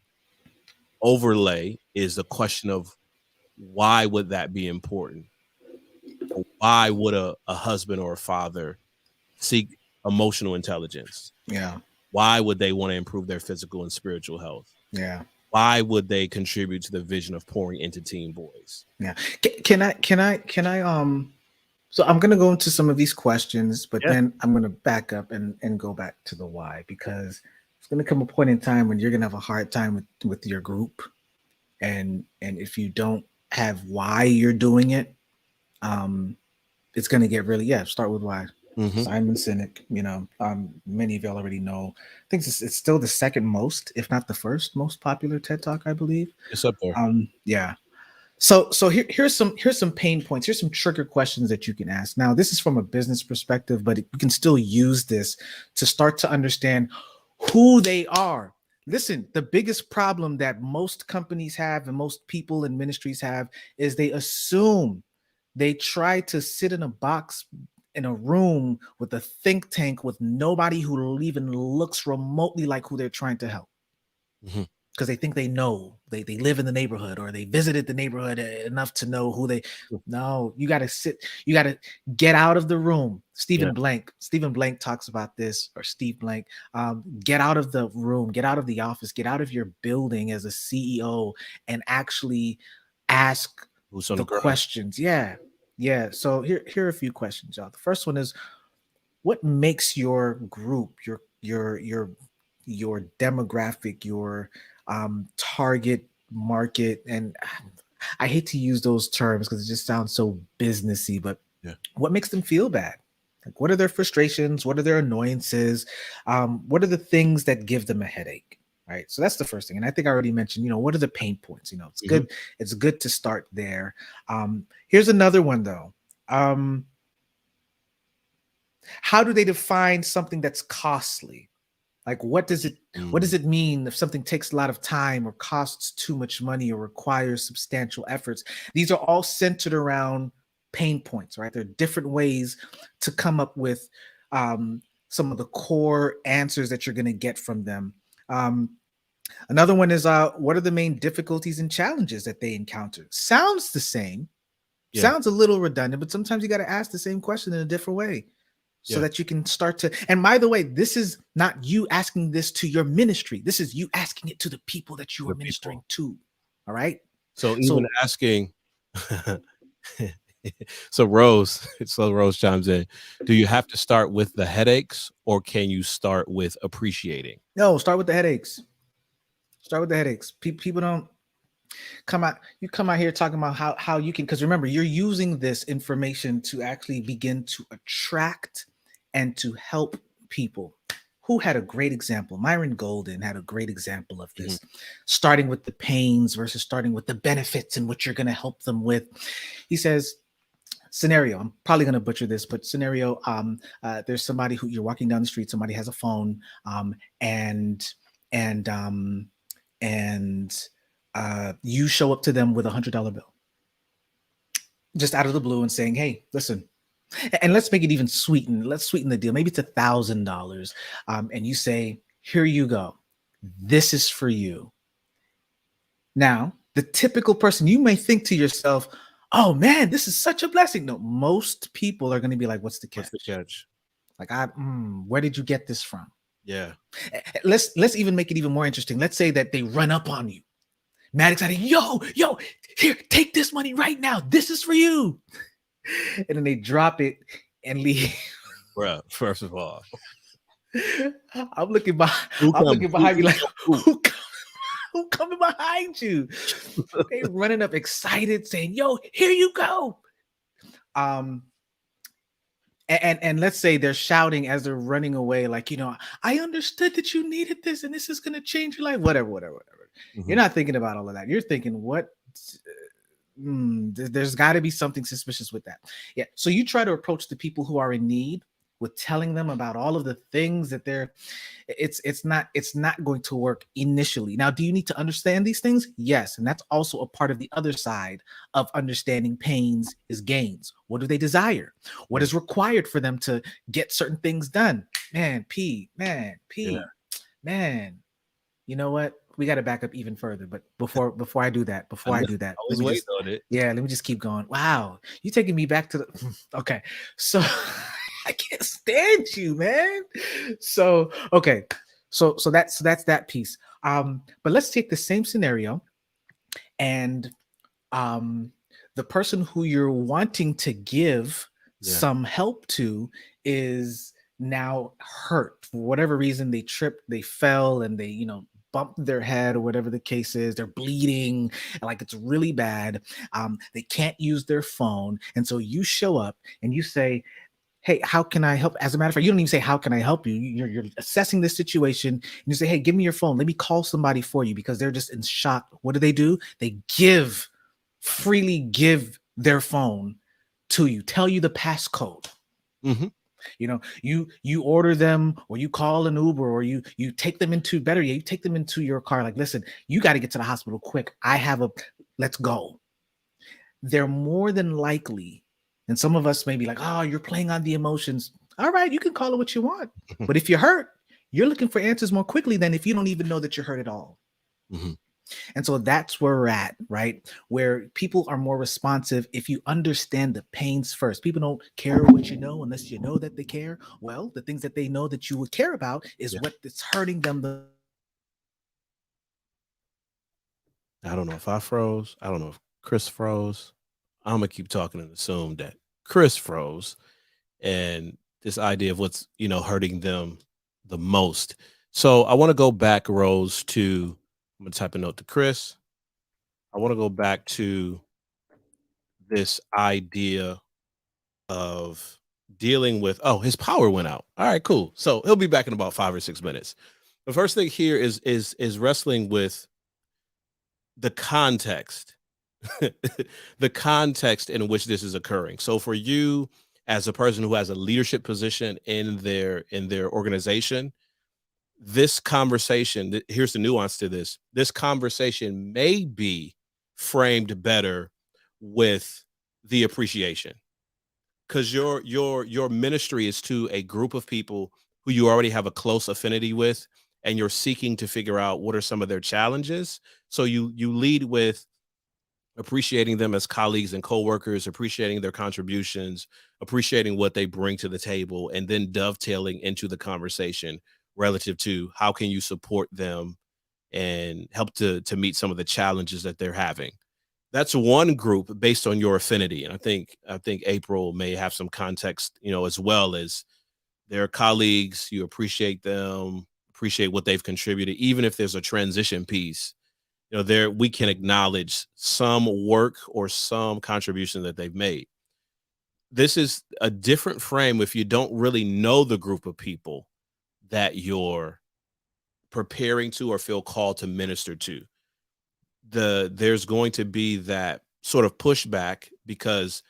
Speaker 1: overlay is the question of why would that be important? Why would a husband or a father seek emotional intelligence?
Speaker 2: Yeah.
Speaker 1: Why would they want to improve their physical and spiritual health?
Speaker 2: Yeah.
Speaker 1: Why would they contribute to the vision of pouring into teen boys?
Speaker 2: Yeah. Can I so I'm going to go into some of these questions, but then I'm going to back up and go back to the why, because it's going to come a point in time when you're going to have a hard time with your group. And if you don't have why you're doing it, it's going to get really, start with why. Mm-hmm. Simon Sinek, many of y'all already know. I think it's still the second most, if not the first most popular TED Talk, I believe.
Speaker 1: It's up there.
Speaker 2: Yeah. So here's some pain points. Here's some trigger questions that you can ask. Now, this is from a business perspective, but you can still use this to start to understand who they are. Listen, the biggest problem that most companies have and most people in ministries have is they assume, they try to sit in a box in a room with a think tank with nobody who even looks remotely like who they're trying to help. Mm-hmm. Because they think they know, they live in the neighborhood, or they visited the neighborhood enough to know who they. No, you got to get out of the room. Stephen Blank talks about this, or Steve Blank. Get out of the room, get out of the office, get out of your building as a CEO, and actually ask the questions. Yeah. So here are a few questions, y'all. The first one is, what makes your group, your demographic, your target market, and I hate to use those terms because it just sounds so businessy, but what makes them feel bad? Like, what are their frustrations? What are their annoyances? What are the things that give them a headache? Right. So that's the first thing. And I think I already mentioned, what are the pain points? It's good. It's good to start there. Here's another one though. How do they define something that's costly? Like, what does it mean if something takes a lot of time or costs too much money or requires substantial efforts? These are all centered around pain points, right? There are different ways to come up with some of the core answers that you're going to get from them. Another one is, what are the main difficulties and challenges that they encounter? Sounds the same, sounds a little redundant, but sometimes you got to ask the same question in a different way. So that you can start to, and by the way, this is not you asking this to your ministry. This is you asking it to the people that you are ministering to. All right.
Speaker 1: So even asking, so Rose chimes in. Do you have to start with the headaches, or can you start with appreciating?
Speaker 2: No, start with the headaches. Start with the headaches. People don't come out here talking about how you can, because remember, you're using this information to actually begin to attract and to help people. Who had a great example? Myron Golden had a great example of this, starting with the pains versus starting with the benefits and what you're going to help them with. He says, scenario, I'm probably going to butcher this, but scenario, there's somebody who you're walking down the street, somebody has a phone, and you show up to them with $100 bill, just out of the blue, and saying, hey, listen, and let's make it even let's sweeten the deal. Maybe it's $1,000. And you say, here you go. This is for you. Now, the typical person, you may think to yourself, oh man, this is such a blessing. No, most people are going to be like, what's the catch? Like, where did you get this from?
Speaker 1: Yeah.
Speaker 2: Let's even make it even more interesting. Let's say that they run up on you. Mad excited. Yo, here, take this money right now. This is for you. And then they drop it and leave.
Speaker 1: Bruh, first of all,
Speaker 2: I'm looking behind you like, who coming behind you? They running up excited saying, yo, here you go. And let's say they're shouting as they're running away, like, I understood that you needed this and this is going to change your life, whatever. Mm-hmm. You're not thinking about all of that. You're thinking, what? There's got to be something suspicious with that. Yeah. So you try to approach the people who are in need with telling them about all of the things that it's not going to work initially. Now, do you need to understand these things? Yes, and that's also a part of the other side of understanding pains is gains. What do they desire? What is required for them to get certain things done? Man, man, you know what? We got to back up even further. But before I do that,
Speaker 1: I was waiting on it.
Speaker 2: Yeah, let me just keep going. Wow, you taking me back to the okay. So I can't stand you, man. So okay, so that's that piece. But let's take the same scenario, and the person who you're wanting to give some help to is now hurt for whatever reason. They tripped, they fell, and they bumped their head or whatever the case is. They're bleeding, like it's really bad. They can't use their phone, and so you show up and you say, hey, how can I help? As a matter of fact, you don't even say, how can I help you? You're assessing the situation and you say, hey, give me your phone. Let me call somebody for you, because they're just in shock. What do? They freely give their phone to you, tell you the passcode.
Speaker 1: Mm-hmm.
Speaker 2: You order them, or you call an Uber, or you take them into, better yet, you take them into your car. Like, listen, you got to get to the hospital quick. Let's go. They're more than likely, and some of us may be like, oh, you're playing on the emotions. All right, you can call it what you want. But if you're hurt, you're looking for answers more quickly than if you don't even know that you're hurt at all.
Speaker 1: Mm-hmm.
Speaker 2: And so that's where we're at, right? Where people are more responsive if you understand the pains first. People don't care what you know unless you know that they care. Well, the things that they know that you would care about is what is hurting them.
Speaker 1: I don't know if I froze. I don't know if Chris froze. I'm gonna keep talking and assume that Chris froze, and this idea of what's hurting them the most. So I want to go back, Rose, to I'm gonna type a note to Chris. I want to go back to this idea of dealing with, oh, his power went out. All right, cool. So he'll be back in about 5 or 6 minutes. The first thing here is wrestling with the context, the context in which this is occurring. So for you, as a person who has a leadership position in their organization, this conversation, here's the nuance to this. This conversation may be framed better with the appreciation, because your ministry is to a group of people who you already have a close affinity with, and you're seeking to figure out what are some of their challenges. So you lead with appreciating them as colleagues and coworkers, appreciating their contributions, appreciating what they bring to the table, and then dovetailing into the conversation relative to how can you support them and help to meet some of the challenges that they're having. That's one group based on your affinity. And I think April may have some context, as well as their colleagues. You appreciate them, appreciate what they've contributed, even if there's a transition piece. There we can acknowledge some work or some contribution that they've made. This is a different frame if you don't really know the group of people that you're preparing to or feel called to minister to. There's going to be that sort of pushback because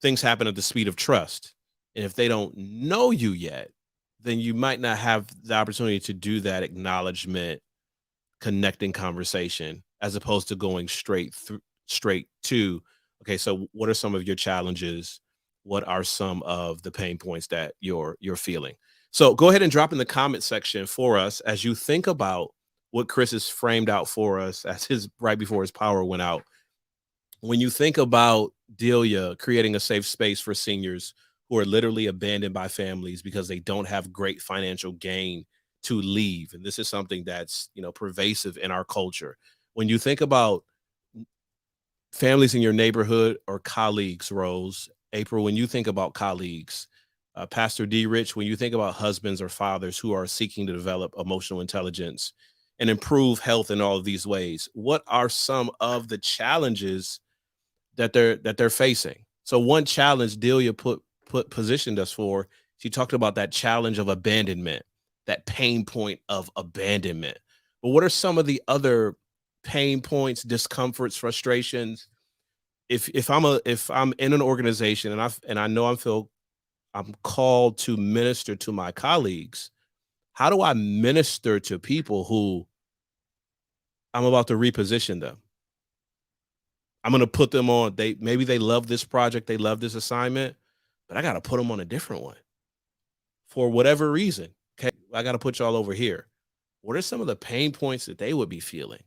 Speaker 1: things happen at the speed of trust. And if they don't know you yet, then you might not have the opportunity to do that acknowledgement, connecting conversation, as opposed to going straight to, okay, so what are some of your challenges? What are some of the pain points that you're feeling? So go ahead and drop in the comment section for us as you think about what Chris has framed out for us as right before his power went out. When you think about Delia creating a safe space for seniors who are literally abandoned by families because they don't have great financial gain to leave, and this is something that's pervasive in our culture. When you think about families in your neighborhood or colleagues, Rose, April, when you think about colleagues, Pastor D. Rich, when you think about husbands or fathers who are seeking to develop emotional intelligence and improve health in all of these ways, what are some of the challenges that they're facing? So one challenge Delia positioned us for, she talked about that challenge of abandonment, that pain point of abandonment. But what are some of the other pain points, discomforts, frustrations? If I'm in an organization and I know I feel I'm called to minister to my colleagues. How do I minister to people who I'm about to reposition them? I'm going to put them on, maybe they love this project, they love this assignment, but I got to put them on a different one for whatever reason. Okay, I got to put y'all over here. What are some of the pain points that they would be feeling?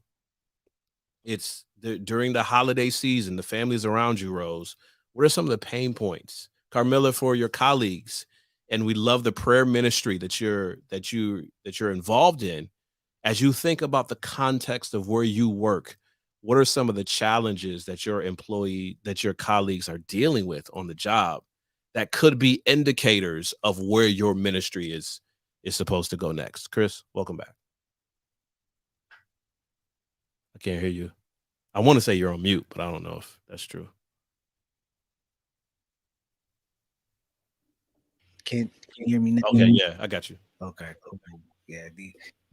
Speaker 1: It's during the holiday season, the families around you, Rose. What are some of the pain points, Carmilla, for your colleagues? And we love the prayer ministry that you're involved in. As you think about the context of where you work, what are some of the challenges that your colleagues are dealing with on the job that could be indicators of where your ministry is supposed to go next? Chris, welcome back. I can't hear you. I want to say you're on mute, but I don't know if that's true.
Speaker 2: Can you hear me now?
Speaker 1: Okay, yeah, I got you.
Speaker 2: Okay. Yeah,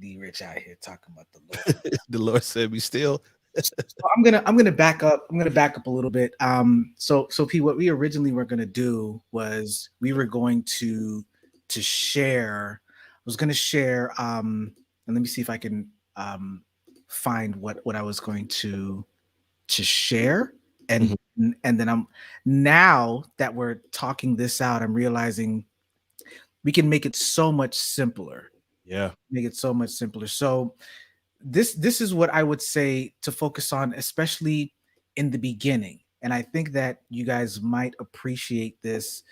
Speaker 2: D Rich out here talking about the Lord.
Speaker 1: The Lord said, "Be still."
Speaker 2: So I'm gonna back up. I'm gonna back up a little bit. So P, what we originally were gonna do was we were going to share. I was gonna share. And let me see if I can find what I was going to share. And and then now that we're talking this out, I'm realizing we can make it so much simpler.
Speaker 1: Yeah,
Speaker 2: make it so much simpler. So this is what I would say to focus on, especially in the beginning. And I think that you guys might appreciate this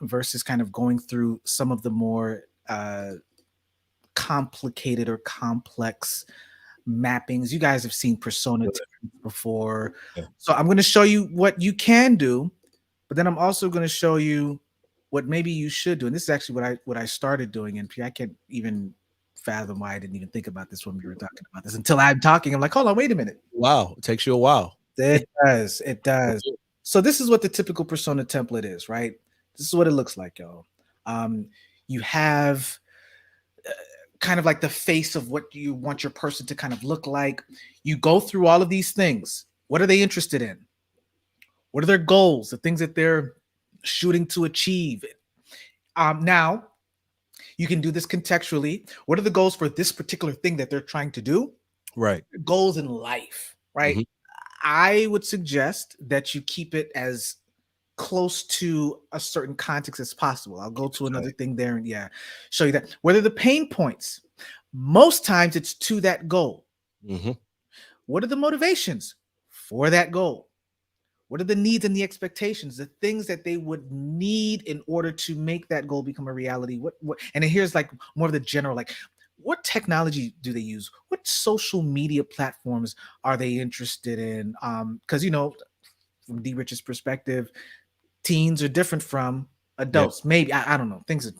Speaker 2: versus kind of going through some of the more complicated or complex mappings. You guys have seen persona before.
Speaker 1: Yeah.
Speaker 2: So I'm going to show you what you can do, but then I'm also going to show you what maybe you should do. And this is actually what I started doing. And I can't even fathom why I didn't even think about this when we were talking about this until I'm talking. I'm like, hold on, wait a minute.
Speaker 1: Wow. It takes you a while.
Speaker 2: It does. It does. So this is what the typical persona template is, right? This is what it looks like, y'all. You have kind of like the face of what you want your person to kind of look like. You go through all of these things. What are they interested in? What are their goals? The things that they're shooting to achieve. Now, you can do this contextually. What are the goals for this particular thing that they're trying to do?
Speaker 1: Right.
Speaker 2: Goals in life, right? I would suggest that you keep it as close to a certain context as possible. I'll go to another thing there and show you that. What are the pain points? Most times it's to that goal. What are the motivations for that goal? What are the needs and the expectations, the things that they would need in order to make that goal become a reality? What and here's like more of the general, like what technology do they use? What social media platforms are they interested in? Because from D Rich's perspective, teens are different from adults. Yep. Maybe I don't know. Things are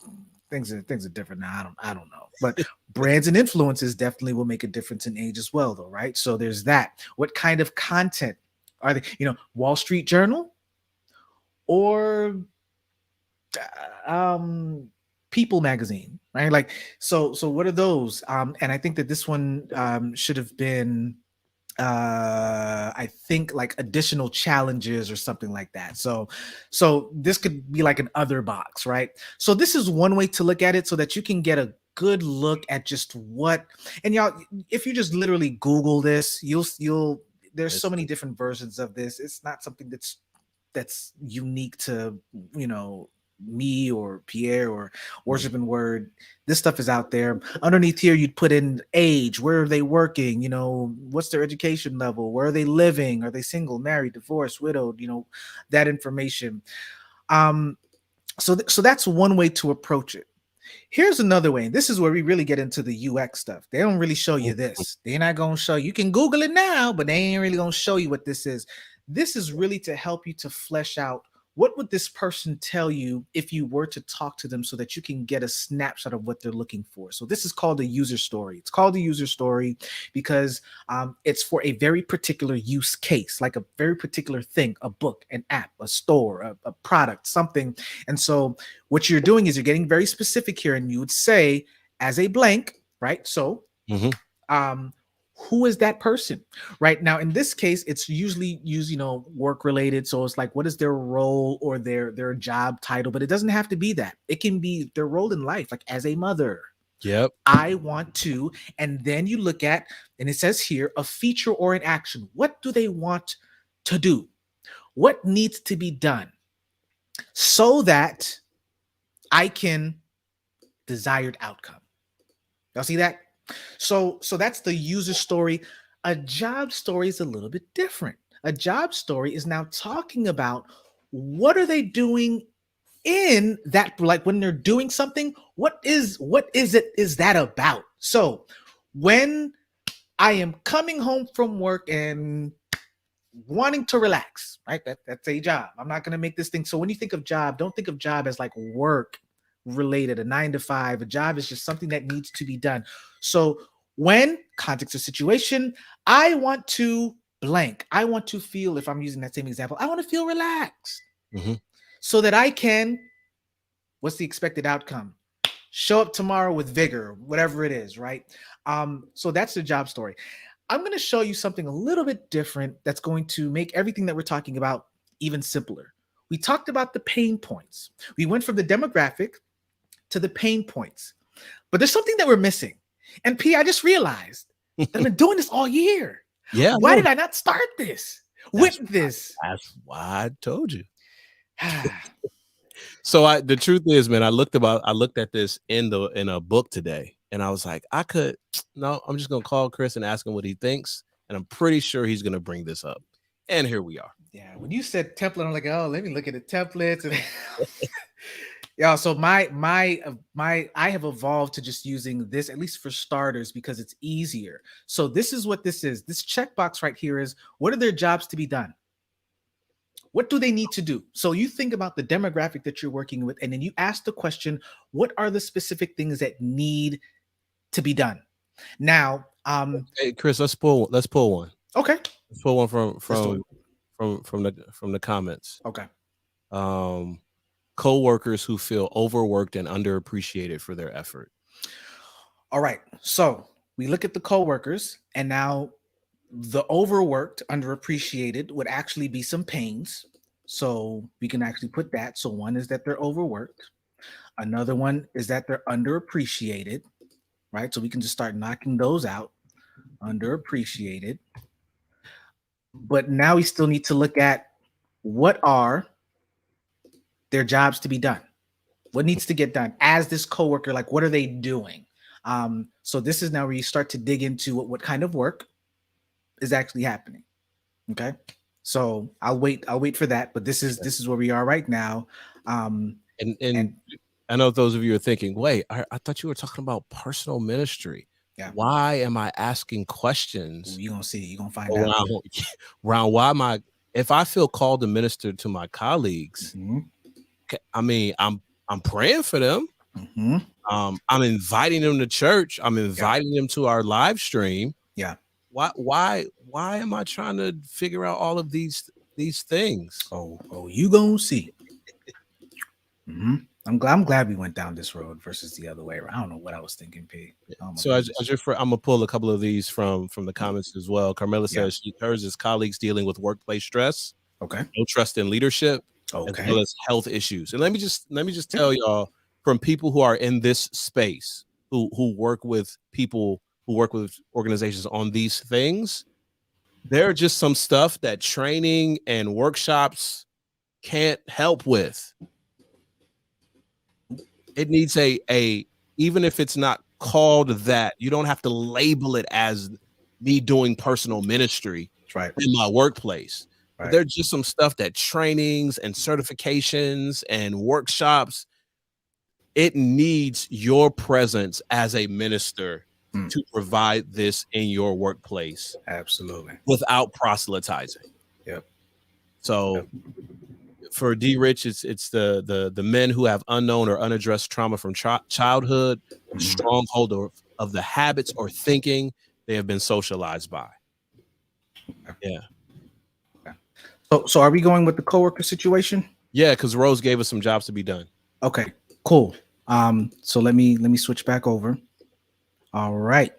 Speaker 2: different now. I don't know. But brands and influences definitely will make a difference in age as well, though, right? So there's that. What kind of content are they? Wall Street Journal or People magazine, right? Like so what are those? And I think that this one should have been I think like additional challenges or something like that. So this could be like an other box, right? So this is one way to look at it so that you can get a good look at just what, and y'all, if you just literally Google this, you'll there's so many different versions of this. It's not something that's unique to, me or Pierre or Worship and Word. This stuff is out there. Underneath here, you'd put in age, where are they working, what's their education level, where are they living, are they single, married, divorced, widowed, that information. So that's one way to approach it. Here's another way, and this is where we really get into the UX stuff. They don't really show you this. They're not going to show you. You can Google it now, but they ain't really going to show you what this is. This is really to help you to flesh out what would this person tell you if you were to talk to them so that you can get a snapshot of what they're looking for. So this is called a user story. It's called a user story because it's for a very particular use case, like a very particular thing, a book, an app, a store, a product, something. And so what you're doing is you're getting very specific here, and you would say as a blank, right? So who is that person? Right now, in this case, it's usually used, work related. So it's like, what is their role or their job title? But it doesn't have to be that. It can be their role in life, like as a mother.
Speaker 1: Yep.
Speaker 2: I want to, and then you look at, and it says here, a feature or an action. What do they want to do? What needs to be done so that I can desired outcome? Y'all see that? So that's the user story. A job story is a little bit different. A job story is now talking about what are they doing in that, like when they're doing something, what is that about? So when I am coming home from work and wanting to relax, right? That's a job. I'm not going to make this thing. So when you think of job, don't think of job as like work related, a 9 to 5. A job is just something that needs to be done. So when context or situation, I want to blank. I want to feel, if I'm using that same example, I want to feel relaxed so that I can, what's the expected outcome? Show up tomorrow with vigor, whatever it is, right? So that's the job story. I'm going to show you something a little bit different that's going to make everything that we're talking about even simpler. We talked about the pain points. We went from the demographic to the pain points, but there's something that we're missing. And P, I just realized that I've been doing this all year.
Speaker 1: Yeah.
Speaker 2: Why did I not start this with this?
Speaker 1: That's why I told you. So the truth is, man, I looked at this in a book today, and I was like, I'm just gonna call Chris and ask him what he thinks, and I'm pretty sure he's gonna bring this up. And here we are.
Speaker 2: Yeah, when you said template, I'm like, oh, let me look at the templates. And yeah, so I have evolved to just using this, at least for starters, because it's easier. So this is what this is. This checkbox right here is, what are their jobs to be done? What do they need to do? So you think about the demographic that you're working with, and then you ask the question, what are the specific things that need to be done? Now,
Speaker 1: hey, Chris, let's pull one.
Speaker 2: Okay.
Speaker 1: Let's pull one from the comments.
Speaker 2: Okay.
Speaker 1: Co-workers who feel overworked and underappreciated for their effort.
Speaker 2: All right. So we look at the co-workers, and now the overworked, underappreciated would actually be some pains. So we can actually put that. So one is that they're overworked. Another one is that they're underappreciated, right? So we can just start knocking those out. Underappreciated. But now we still need to look at what are their jobs to be done. What needs to get done as this coworker? Like, what are they doing? So this is now where you start to dig into what kind of work is actually happening. Okay. So I'll wait for that, but this is where we are right now. And
Speaker 1: I know those of you are thinking, wait, I thought you were talking about personal ministry.
Speaker 2: Yeah.
Speaker 1: Why am I asking questions?
Speaker 2: You're gonna find out.
Speaker 1: Around if I feel called to minister to my colleagues, I mean, I'm praying for them. I'm inviting them to church. I'm inviting them to our live stream.
Speaker 2: Yeah.
Speaker 1: Why am I trying to figure out all of these things?
Speaker 2: Oh, you gonna see. I'm glad we went down this road versus the other way around. I don't know what I was thinking, P.
Speaker 1: So I'm gonna pull a couple of these from the comments as well. Carmela says she hears his colleagues dealing with workplace stress.
Speaker 2: Okay.
Speaker 1: No trust in leadership.
Speaker 2: Okay.
Speaker 1: As well as health issues. And let me just tell y'all, from people who are in this space, who work with people, who work with organizations on these things, there are just some stuff that training and workshops can't help with. It needs even if it's not called that, you don't have to label it as me doing personal ministry in my workplace. Right. There's just some stuff that trainings and certifications and workshops, it needs your presence as a minister to provide this in your workplace.
Speaker 2: Absolutely.
Speaker 1: Without proselytizing.
Speaker 2: Yep.
Speaker 1: So for D. Rich, it's the men who have unknown or unaddressed trauma from childhood, stronghold of the habits or thinking they have been socialized by. Yeah.
Speaker 2: So are we going with the coworker situation?
Speaker 1: Yeah, because Rose gave us some jobs to be done.
Speaker 2: Okay, cool. So let me switch back over. All right.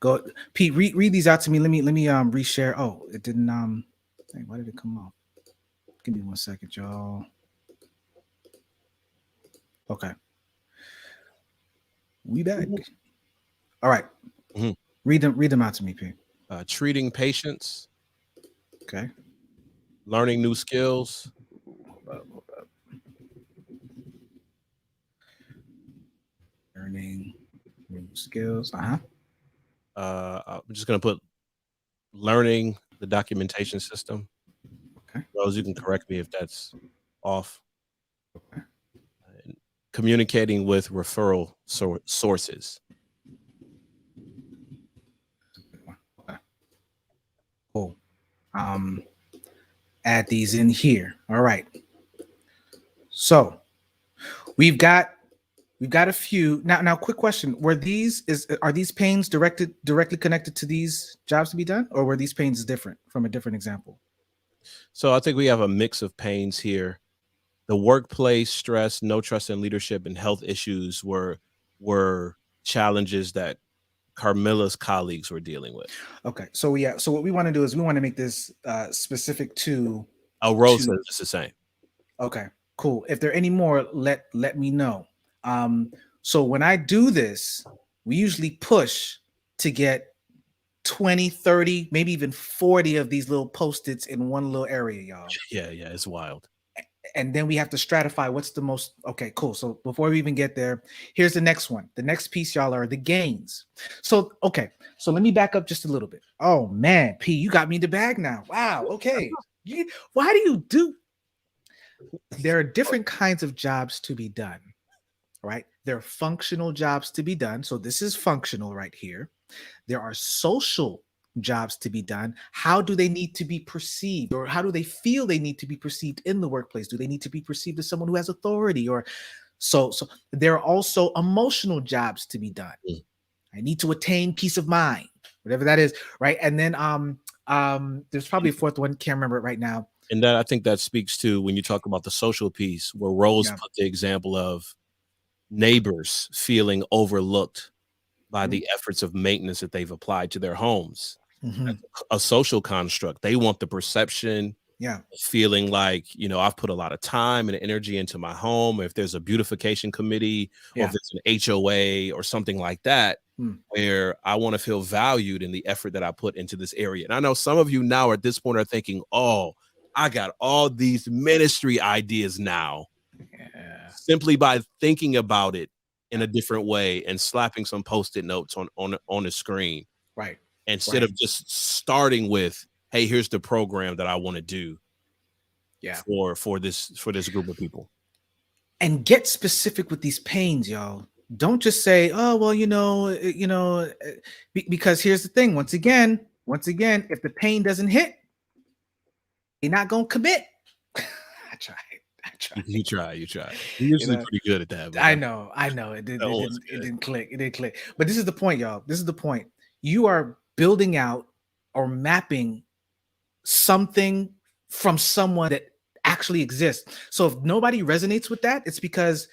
Speaker 2: Go, Pete. Read these out to me. Let me reshare. Oh, it didn't. Hey, why did it come up? Give me 1 second, y'all. Okay, we back. All right.
Speaker 1: Mhm.
Speaker 2: Read them out to me, Pete.
Speaker 1: Treating patients,
Speaker 2: Okay.
Speaker 1: learning new skills,
Speaker 2: Hold up. Learning new skills.
Speaker 1: I'm just gonna put learning the documentation system.
Speaker 2: Okay.
Speaker 1: Rose, you can correct me if that's off.
Speaker 2: Okay.
Speaker 1: And communicating with referral sources.
Speaker 2: Okay. Cool. Add these in here. All right. So we've got a few now. Now, quick question: are these pains directly connected to these jobs to be done, or were these pains different from a different example?
Speaker 1: So I think we have a mix of pains here. The workplace stress, no trust in leadership, and health issues were challenges that Carmilla's colleagues were dealing with.
Speaker 2: Okay, so so what we want to do is we want to make this specific to.
Speaker 1: Oh, Rose says it's the same.
Speaker 2: Okay, cool. If there are any more, let me know. So when I do this, we usually push to get 20, 30, maybe even 40 of these little post-its in one little area, y'all.
Speaker 1: Yeah, it's wild.
Speaker 2: And then we have to stratify what's the most. Okay, cool. So before we even get there, here's the next one. The next piece, y'all, are the gains. So okay, so let me back up just a little bit. Oh man, P, you got me in the bag now. Wow. Okay. Why do you do? There are different kinds of jobs to be done, right? There are functional jobs to be done. So this is functional right here. There are social jobs to be done. How do they need to be perceived, or how do they feel they need to be perceived in the workplace? Do they need to be perceived as someone who has authority? Or so there are also emotional jobs to be done. I need to attain peace of mind, whatever that is, right? And then there's probably a fourth one, can't remember it right now.
Speaker 1: And that, I think that speaks to when you talk about the social piece, where Rose put the example of neighbors feeling overlooked by the efforts of maintenance that they've applied to their homes. A social construct. They want the perception, feeling like, I've put a lot of time and energy into my home. If there's a beautification committee, or if there's an HOA or something like that, where I want to feel valued in the effort that I put into this area. And I know some of you now at this point are thinking, oh, I got all these ministry ideas now, simply by thinking about it in a different way and slapping some Post-it notes on the screen,
Speaker 2: right?
Speaker 1: Instead of just starting with, hey, here's the program that I want to do, for this group of people.
Speaker 2: And get specific with these pains, y'all. Don't just say, oh well, because here's the thing. Once again, if the pain doesn't hit, you're not gonna commit. I tried.
Speaker 1: You try. You're usually pretty good at that.
Speaker 2: I know. It didn't click. But this is the point, y'all. This is the point. You are building out or mapping something from someone that actually exists. So if nobody resonates with that, it's because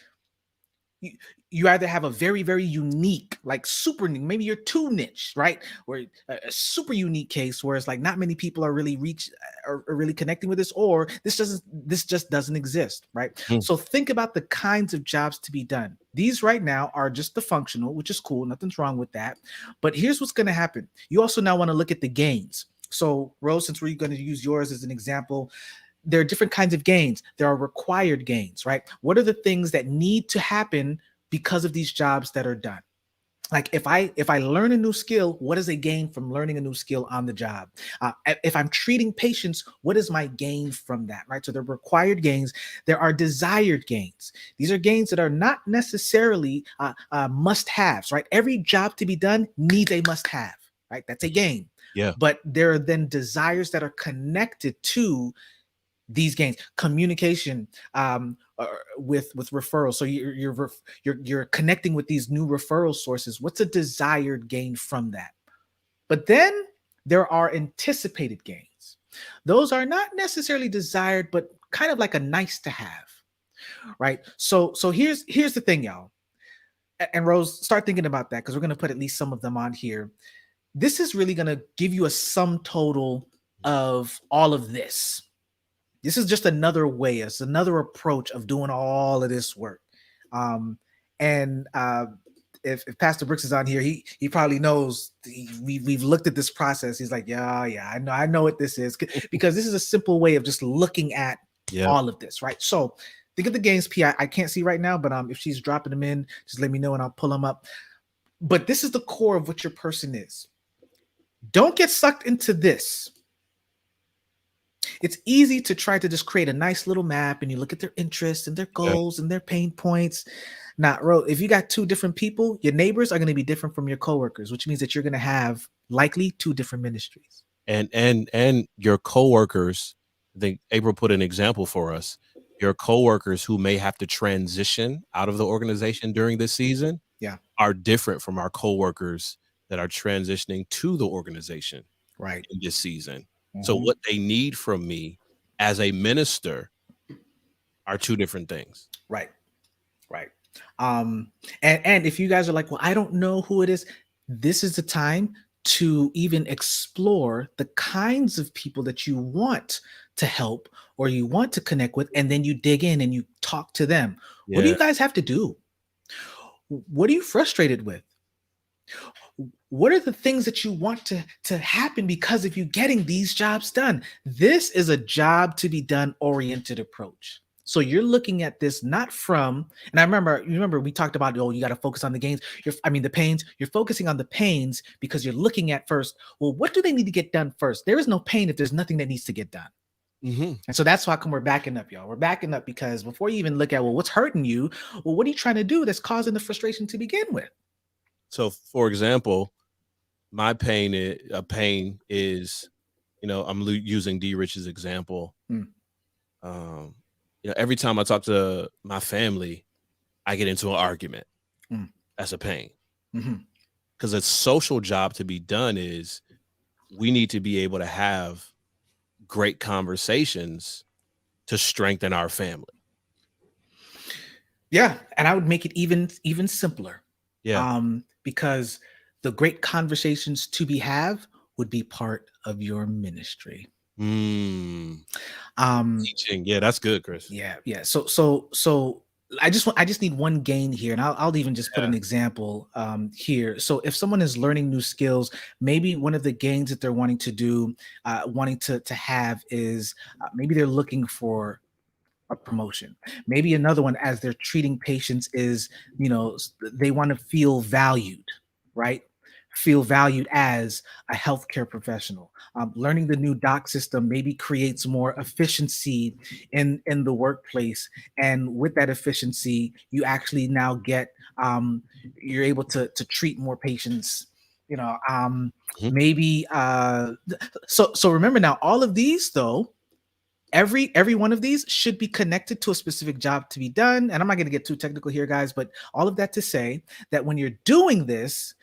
Speaker 2: you either have a very, very unique, like super, maybe you're too niche, right? Or a super unique case where it's like not many people are really really connecting with this, or this just doesn't exist, right? So think about the kinds of jobs to be done. These right now are just the functional, which is cool. Nothing's wrong with that. But here's what's going to happen. You also now want to look at the gains. So Rose, since we're going to use yours as an example, there are different kinds of gains. There are required gains, right? What are the things that need to happen because of these jobs that are done? Like if I learn a new skill, what is a gain from learning a new skill on the job? If I'm treating patients, what is my gain from that, right? So there are required gains. There are desired gains. These are gains that are not necessarily must-haves, right? Every job to be done needs a must-have, right? That's a gain.
Speaker 1: Yeah.
Speaker 2: But there are then desires that are connected to these gains. Communication with referrals. So you're connecting with these new referral sources. What's a desired gain from that? But then there are anticipated gains. Those are not necessarily desired, but kind of like a nice to have, right? So here's the thing, y'all. And Rose, start thinking about that, because we're going to put at least some of them on here. this is really going to give you a sum total of all of this. This is just another way, it's another approach of doing all of this work. And if Pastor Brooks is on here, he probably knows we've looked at this process. He's like, yeah, I know what this is, because this is a simple way of just looking at all of this, right? So think of the gains, P. I can't see right now, but if she's dropping them in, just let me know and I'll pull them up. But this is the core of what your person is. Don't get sucked into this. It's easy to try to just create a nice little map and you look at their interests and their goals and their pain points. If you got two different people, your neighbors are going to be different from your coworkers, which means that you're going to have likely two different ministries.
Speaker 1: And your coworkers, I think April put an example for us. Your coworkers who may have to transition out of the organization during this season are different from our coworkers that are transitioning to the organization in this season. So what they need from me as a minister are two different things.
Speaker 2: Right. And if you guys are like, well, I don't know who it is, this is the time to even explore the kinds of people that you want to help or you want to connect with, and then you dig in and you talk to them. What do you guys have to do? What are you frustrated with? What are the things that you want to happen because of you getting these jobs done? This is a job to be done oriented approach. So you're looking at this not from, and you remember we talked about, you got to focus on the gains. The pains. You're focusing on the pains because you're looking at first, well, what do they need to get done first? There is no pain if there's nothing that needs to get done. And so that's how come we're backing up, y'all. We're backing up because before you even look at, well, what's hurting you? Well, what are you trying to do that's causing the frustration to begin with?
Speaker 1: So, for example, my pain is, I'm using D. Rich's example. Every time I talk to my family, I get into an argument. That's a pain. Because a social job to be done is we need to be able to have great conversations to strengthen our family.
Speaker 2: Yeah. And I would make it even simpler. Because the great conversations to be have would be part of your ministry.
Speaker 1: Teaching. Yeah, that's good, Chris.
Speaker 2: Yeah. So I just need one gain here, and I'll even just put an example here. So if someone is learning new skills, maybe one of the gains that they're wanting to do, wanting to have is maybe they're looking for a promotion. Maybe another one, as they're treating patients, is they want to feel valued, right? Feel valued as a healthcare professional. Learning the new doc system maybe creates more efficiency in the workplace, and with that efficiency, you actually now get you're able to treat more patients. Maybe so remember now, all of these though. Every one of these should be connected to a specific job to be done. And I'm not going to get too technical here, guys, but all of that to say that when you're doing this,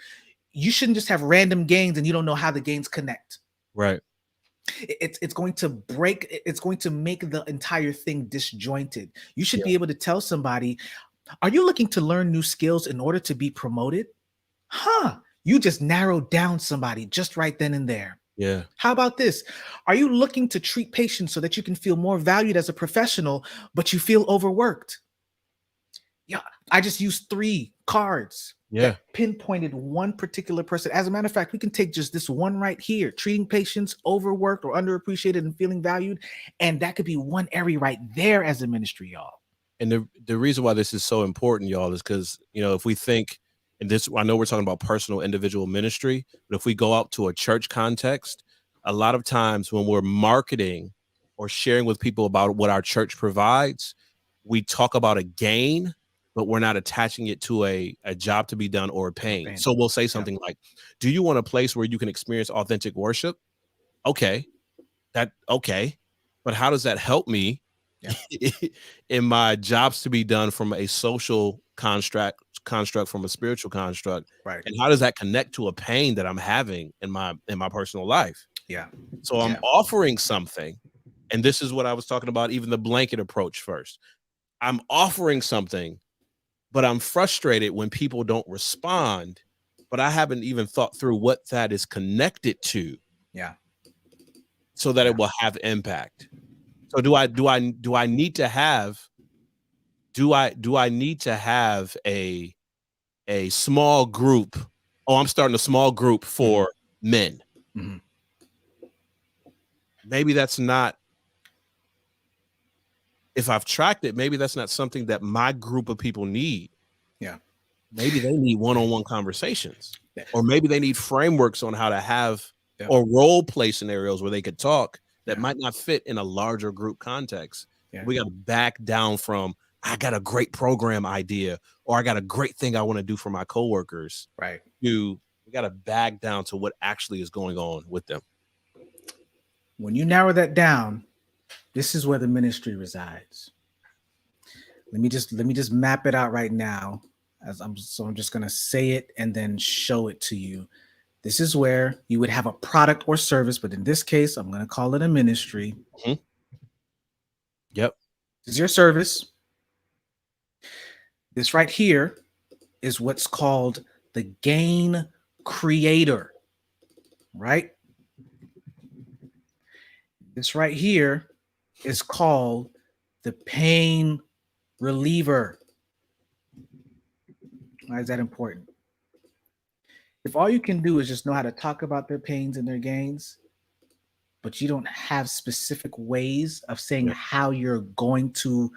Speaker 2: you shouldn't just have random gains and you don't know how the gains connect.
Speaker 1: Right.
Speaker 2: It's going to break. It's going to make the entire thing disjointed. You should be able to tell somebody, are you looking to learn new skills in order to be promoted? You just narrowed down somebody just right then and there.
Speaker 1: Yeah.
Speaker 2: How about this? Are you looking to treat patients so that you can feel more valued as a professional, but you feel overworked? Yeah, I just used 3 cards that pinpointed one particular person. As a matter of fact, we can take just this one right here, treating patients overworked or underappreciated and feeling valued. And that could be one area right there as a ministry, y'all.
Speaker 1: And the reason why this is so important, y'all, is because, if we think, and this, I know we're talking about personal individual ministry, but if we go out to a church context, a lot of times when we're marketing or sharing with people about what our church provides, we talk about a gain, but we're not attaching it to a job to be done or a pain. So we'll say something like, do you want a place where you can experience authentic worship? Okay. But how does that help me in my jobs to be done from a social construct from a spiritual construct,
Speaker 2: right?
Speaker 1: And how does that connect to a pain that I'm having in my personal life? So I'm offering something, and this is what I was talking about, even the blanket approach first. I'm offering something, but I'm frustrated when people don't respond but I haven't even thought through what that is connected to.
Speaker 2: Yeah.
Speaker 1: So that it will have impact. So do I need to have a small group? Oh, I'm starting a small group for men.
Speaker 2: Mm-hmm.
Speaker 1: Maybe that's not, if I've tracked it, maybe that's not something that my group of people need.
Speaker 2: Yeah.
Speaker 1: Maybe they need one-on-one conversations, or maybe they need frameworks on how to have or role play scenarios where they could talk that might not fit in a larger group context. Yeah. We got to back down from, I got a great program idea, or I got a great thing I want to do for my coworkers.
Speaker 2: Right.
Speaker 1: We got to back down to what actually is going on with them.
Speaker 2: When you narrow that down, this is where the ministry resides. Let me just map it out right now. I'm just going to say it and then show it to you. This is where you would have a product or service, but in this case, I'm going to call it a ministry.
Speaker 1: Mm-hmm. Yep.
Speaker 2: This is your service. This right here is what's called the gain creator, right? This right here is called the pain reliever. Why is that important? If all you can do is just know how to talk about their pains and their gains, but you don't have specific ways of saying how you're going to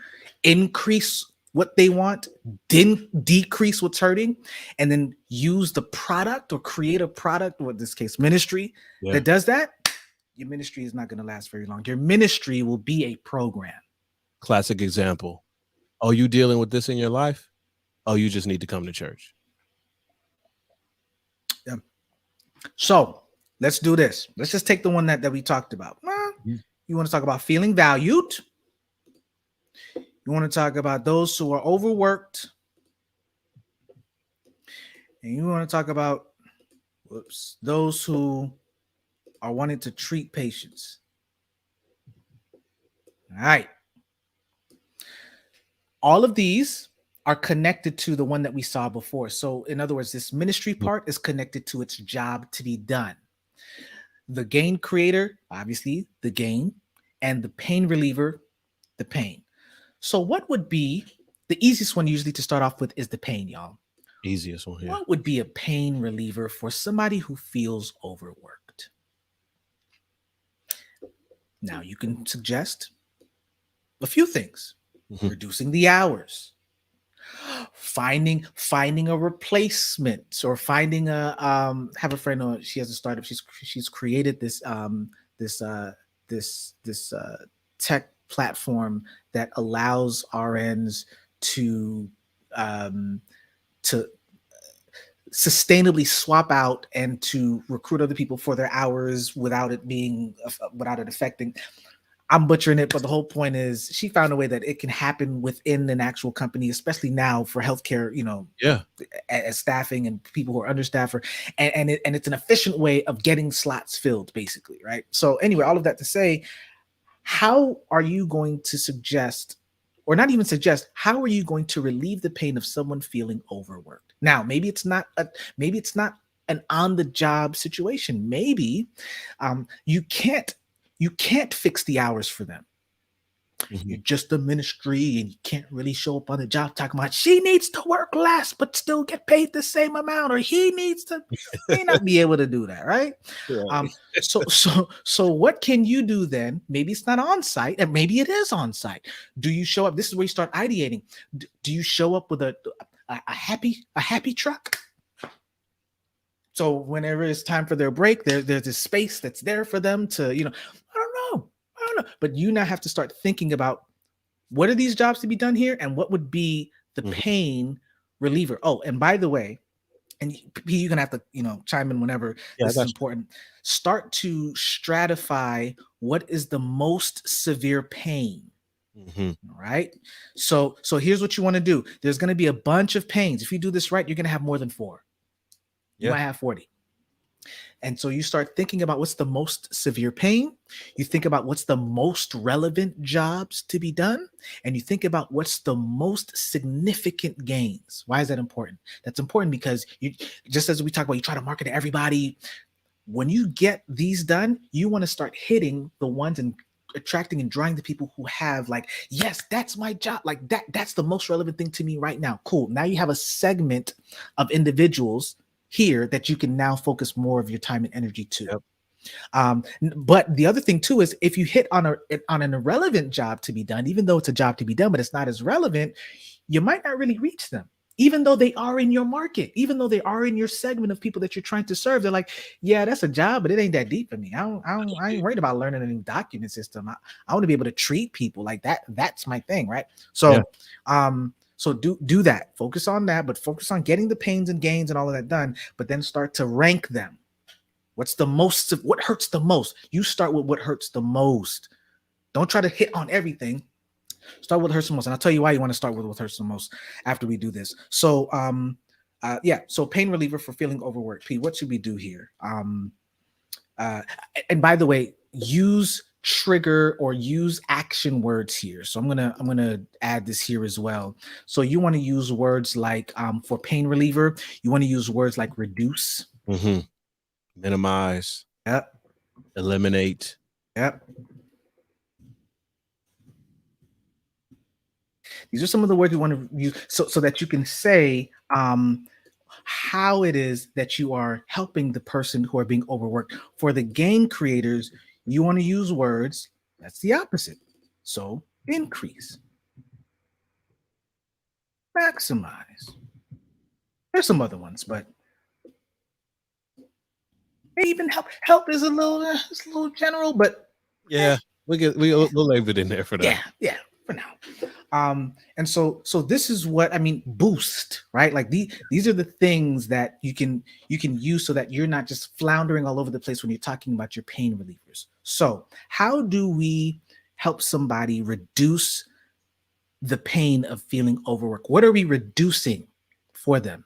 Speaker 2: increase what they want, then decrease what's hurting, and then use the product or create a product, or in this case, ministry, that does that, your ministry is not going to last very long. Your ministry will be a program.
Speaker 1: Classic example. Oh, you dealing with this in your life? Oh, you just need to come to church.
Speaker 2: Yeah. So let's do this. Let's just take the one that we talked about. You want to talk about feeling valued. You want to talk about those who are overworked. And you want to talk about those who are wanting to treat patients. All right. All of these are connected to the one that we saw before. So in other words, this ministry part is connected to its job to be done. The gain creator, obviously the gain, and the pain reliever, the pain. So what would be the easiest one usually to start off with is the pain, y'all.
Speaker 1: Easiest one here.
Speaker 2: What would be a pain reliever for somebody who feels overworked? Now you can suggest a few things. Reducing the hours, finding a replacement, or finding a have a friend, she has a startup, she's created this tech platform that allows RNs to sustainably swap out and to recruit other people for their hours without it affecting. I'm butchering it, but the whole point is she found a way that it can happen within an actual company, especially now for healthcare, as staffing and people who are understaffed, and it's an efficient way of getting slots filled, basically, right? So anyway, all of that to say, how are you going to suggest, or not even suggest, how are you going to relieve the pain of someone feeling overworked? Now, maybe it's not an on-the-job situation. Maybe you can't fix the hours for them. You're just a ministry and you can't really show up on the job talking about she needs to work less but still get paid the same amount, or he may not be able to do that, right? So what can you do then? Maybe it's not on site, and maybe it is on site. Do you show up? This is where you start ideating. Do you show up with a happy truck? So whenever it's time for their break, there's this space that's there for them to, I don't know. But you now have to start thinking about, what are these jobs to be done here, and what would be the pain reliever? Oh, and by the way, and you're gonna have to, chime in whenever this is important. Start to stratify what is the most severe pain. Right. So here's what you want to do. There's going to be a bunch of pains. If you do this right, you're going to have more than 4. You might have 40. And so you start thinking about what's the most severe pain. You think about what's the most relevant jobs to be done. And you think about what's the most significant gains. Why is that important? That's important because you, just as we talk about, you try to market to everybody. When you get these done, you want to start hitting the ones and attracting and drawing the people who have like, yes, that's my job. Like that's the most relevant thing to me right now. Cool. Now you have a segment of individuals here that you can now focus more of your time and energy to.
Speaker 1: Yep.
Speaker 2: But the other thing too is if you hit on an irrelevant job to be done, even though it's a job to be done, but it's not as relevant, you might not really reach them. Even though they are in your market, even though they are in your segment of people that you're trying to serve, they're like, yeah, that's a job, but it ain't that deep for me. I ain't worried about learning a new document system. I want to be able to treat people like that. That's my thing, right? So, so do that. Focus on that, but focus on getting the pains and gains and all of that done. But then start to rank them. What's the most? What hurts the most? You start with what hurts the most. Don't try to hit on everything. Start with what hurts the most, and I'll tell you why you want to start with what hurts the most after we do this. So, so pain reliever for feeling overworked. P, what should we do here? And by the way, use trigger or use action words here. So I'm gonna add this here as well. So you want to use words like for pain reliever, you want to use words like reduce,
Speaker 1: minimize, eliminate.
Speaker 2: These are some of the words you want to use so that you can say how it is that you are helping the person who are being overworked. For the gain creators, you want to use words that's the opposite. So increase, maximize. There's some other ones, but even help is a little general, but
Speaker 1: yeah, we'll leave it in there for that.
Speaker 2: Yeah, for now. And so this is what I mean, boost, right? Like these are the things that you can use so that you're not just floundering all over the place when you're talking about your pain relievers. So how do we help somebody reduce the pain of feeling overworked? What are we reducing for them?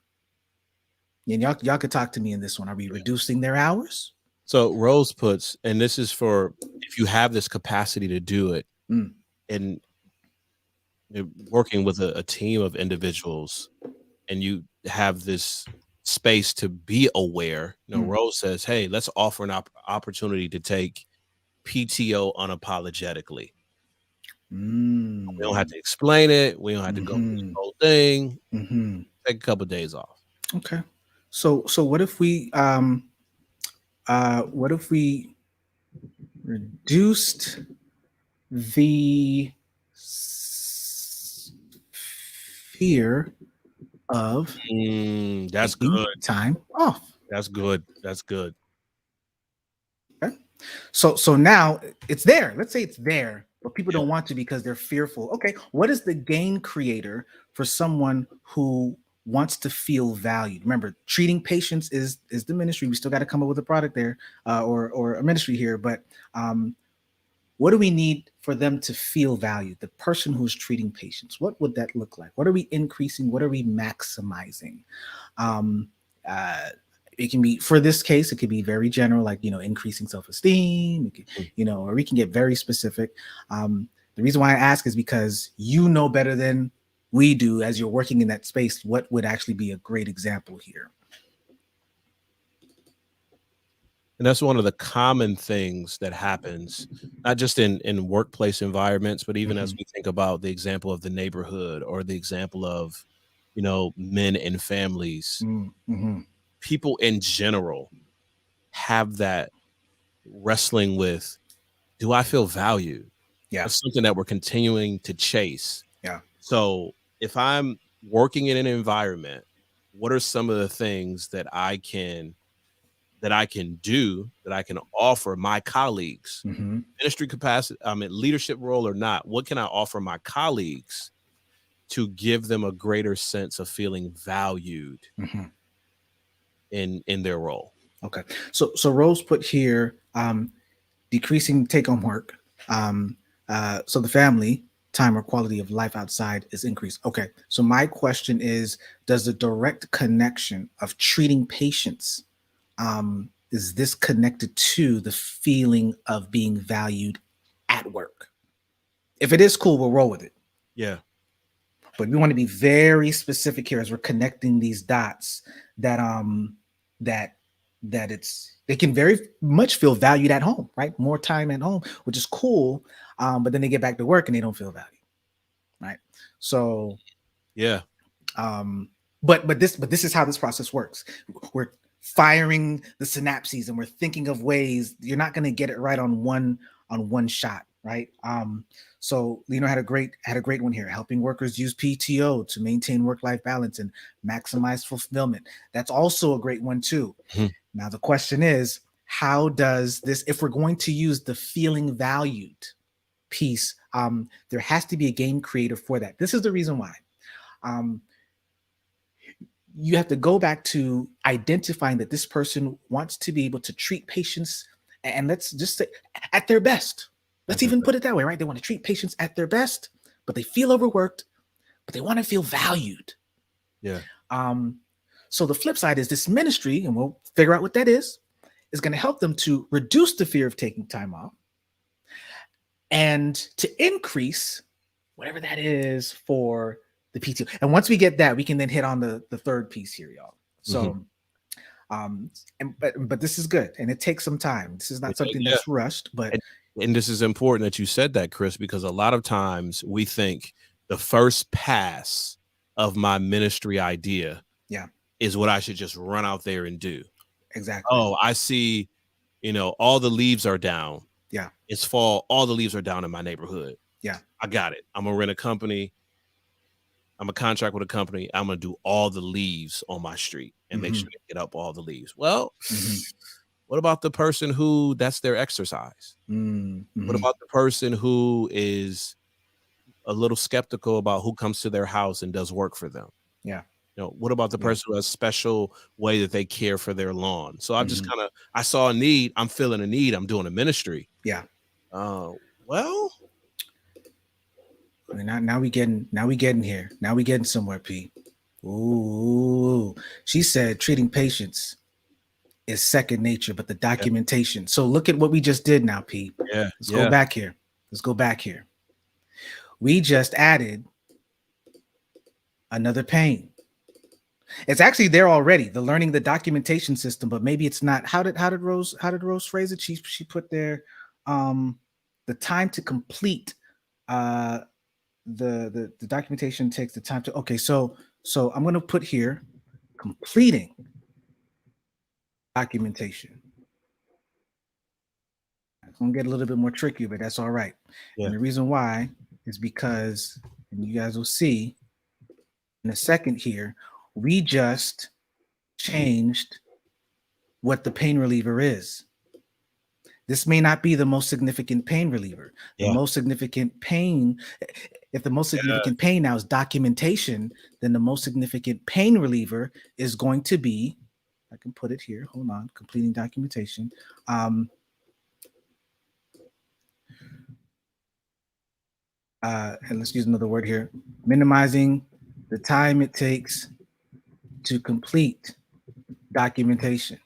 Speaker 2: And y'all could talk to me in this one. Are we reducing their hours?
Speaker 1: So Rose puts, and this is for if you have this capacity to do it, and you're working with a team of individuals, and you have this space to be aware. Rose says, "Hey, let's offer an opportunity to take PTO unapologetically. We don't have to explain it. We don't have to go through the whole thing. Take a couple of days off."
Speaker 2: Okay. So what if we reduced the fear of
Speaker 1: that's good
Speaker 2: time off?
Speaker 1: That's good.
Speaker 2: Okay. So now it's there. Let's say it's there, but people don't want to because they're fearful. Okay, what is the gain creator for someone who wants to feel valued? Remember, treating patients is the ministry. We still got to come up with a product there, or a ministry here. But what do we need for them to feel valued? The person who's treating patients. What would that look like? What are we increasing? What are we maximizing? It can be, for this case, it could be very general, like, increasing self-esteem, or we can get very specific. The reason why I ask is because you know better than we do, as you're working in that space, what would actually be a great example here.
Speaker 1: And that's one of the common things that happens, not just in workplace environments, but even as we think about the example of the neighborhood or the example of, men and families. People in general have that wrestling with, do I feel valued?
Speaker 2: Yeah.
Speaker 1: That's something that we're continuing to chase.
Speaker 2: Yeah.
Speaker 1: So if I'm working in an environment, what are some of the things that I can do, that I can offer my colleagues, ministry capacity, leadership role or not? What can I offer my colleagues to give them a greater sense of feeling valued in their role?
Speaker 2: Okay. So Rose put here, decreasing take-home work. So the family time or quality of life outside is increased. Okay. So my question is, does the direct connection of treating patients is this connected to the feeling of being valued at work? If it is, cool, we'll roll with it.
Speaker 1: Yeah.
Speaker 2: But we want to be very specific here as we're connecting these dots that they can very much feel valued at home, right? More time at home, which is cool. But then they get back to work and they don't feel valued, right? So
Speaker 1: yeah.
Speaker 2: But this is how this process works. We're firing the synapses and we're thinking of ways. You're not going to get it right on one shot, right? So Lino had a great one here, helping workers use PTO to maintain work-life balance and maximize fulfillment. That's also a great one too. Mm-hmm. Now the question is, how does this, if we're going to use the feeling valued piece, there has to be a game creator for that. This is the reason why. You have to go back to identifying that this person wants to be able to treat patients, and let's just say at their best. Let's even put it that way, right? They want to treat patients at their best, but they feel overworked, but they want to feel valued.
Speaker 1: Yeah.
Speaker 2: So the flip side is this ministry, and we'll figure out what that is going to help them to reduce the fear of taking time off and to increase whatever that is for the PTO. And once we get that, we can then hit on the third piece here, y'all. So, but this is good, and it takes some time. This is not something that's rushed, but.
Speaker 1: And this is important that you said that, Chris, because a lot of times we think the first pass of my ministry idea is what I should just run out there and do.
Speaker 2: Exactly.
Speaker 1: Oh, I see, all the leaves are down.
Speaker 2: Yeah.
Speaker 1: It's fall. All the leaves are down in my neighborhood.
Speaker 2: Yeah.
Speaker 1: I got it. I'm going to rent a company. I'm a contract with a company. I'm going to do all the leaves on my street and make sure they get up all the leaves. Well, what about the person who that's their exercise? What about the person who is a little skeptical about who comes to their house and does work for them?
Speaker 2: Yeah.
Speaker 1: What about the person who has a special way that they care for their lawn? So I just I saw a need. I'm feeling a need. I'm doing a ministry.
Speaker 2: Yeah.
Speaker 1: Well,
Speaker 2: I mean, now we getting here. Now we getting somewhere, P. Ooh, she said treating patients is second nature, but the documentation. So look at what we just did now, P.
Speaker 1: Yeah.
Speaker 2: Let's go back here. We just added another pain. It's actually there already, the learning the documentation system, but maybe it's not. How did Rose phrase it? She put there the time to complete the documentation takes the time to. Okay, so I'm going to put here completing documentation. It's going to get a little bit more tricky, but that's all right. Yeah. And the reason why is because, and you guys will see in a second here, we just changed what the pain reliever is. This may not be the most significant pain reliever. The most significant pain, if the most significant pain now is documentation, then the most significant pain reliever is going to be, I can put it here, hold on, completing documentation. And let's use another word here, minimizing the time it takes to complete documentation.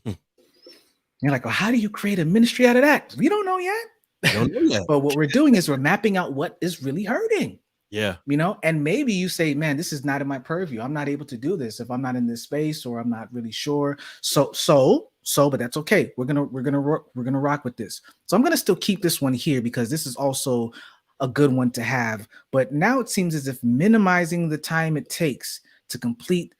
Speaker 2: You're like, well, how do you create a ministry out of that? We don't know yet. But what we're doing is we're mapping out what is really hurting.
Speaker 1: Yeah.
Speaker 2: And maybe you say, man, this is not in my purview. I'm not able to do this if I'm not in this space, or I'm not really sure. So, but that's okay. We're gonna rock with this. So I'm gonna still keep this one here because this is also a good one to have. But now it seems as if minimizing the time it takes to complete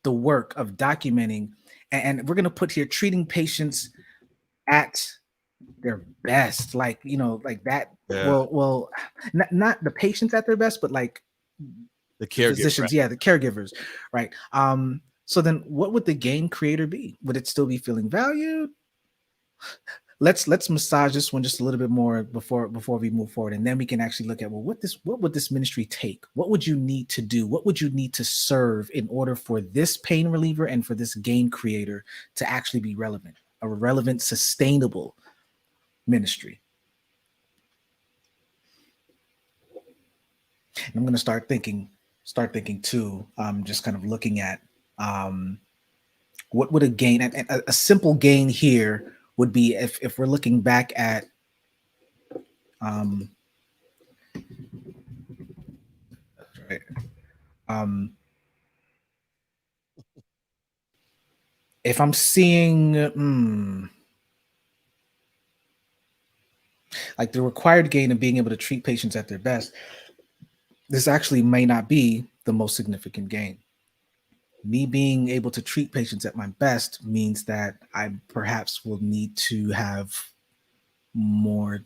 Speaker 2: the work of documenting, and we're gonna put here treating patients at their best, like that. Yeah. Well, not the patients at their best, but like
Speaker 1: the caregivers,
Speaker 2: physicians, the caregivers, right? So then, what would the game creator be? Would it still be feeling valued? Let's massage this one just a little bit more before we move forward, and then we can actually look at what would this ministry take? What would you need to do? What would you need to serve in order for this pain reliever and for this game creator to actually be relevant, a relevant, sustainable ministry? And I'm going to start thinking too, just kind of looking at What would a gain, a simple gain here would be if we're looking back at right. If I'm seeing like the required gain of being able to treat patients at their best, this actually may not be the most significant gain. Me being able to treat patients at my best means that I perhaps will need to have more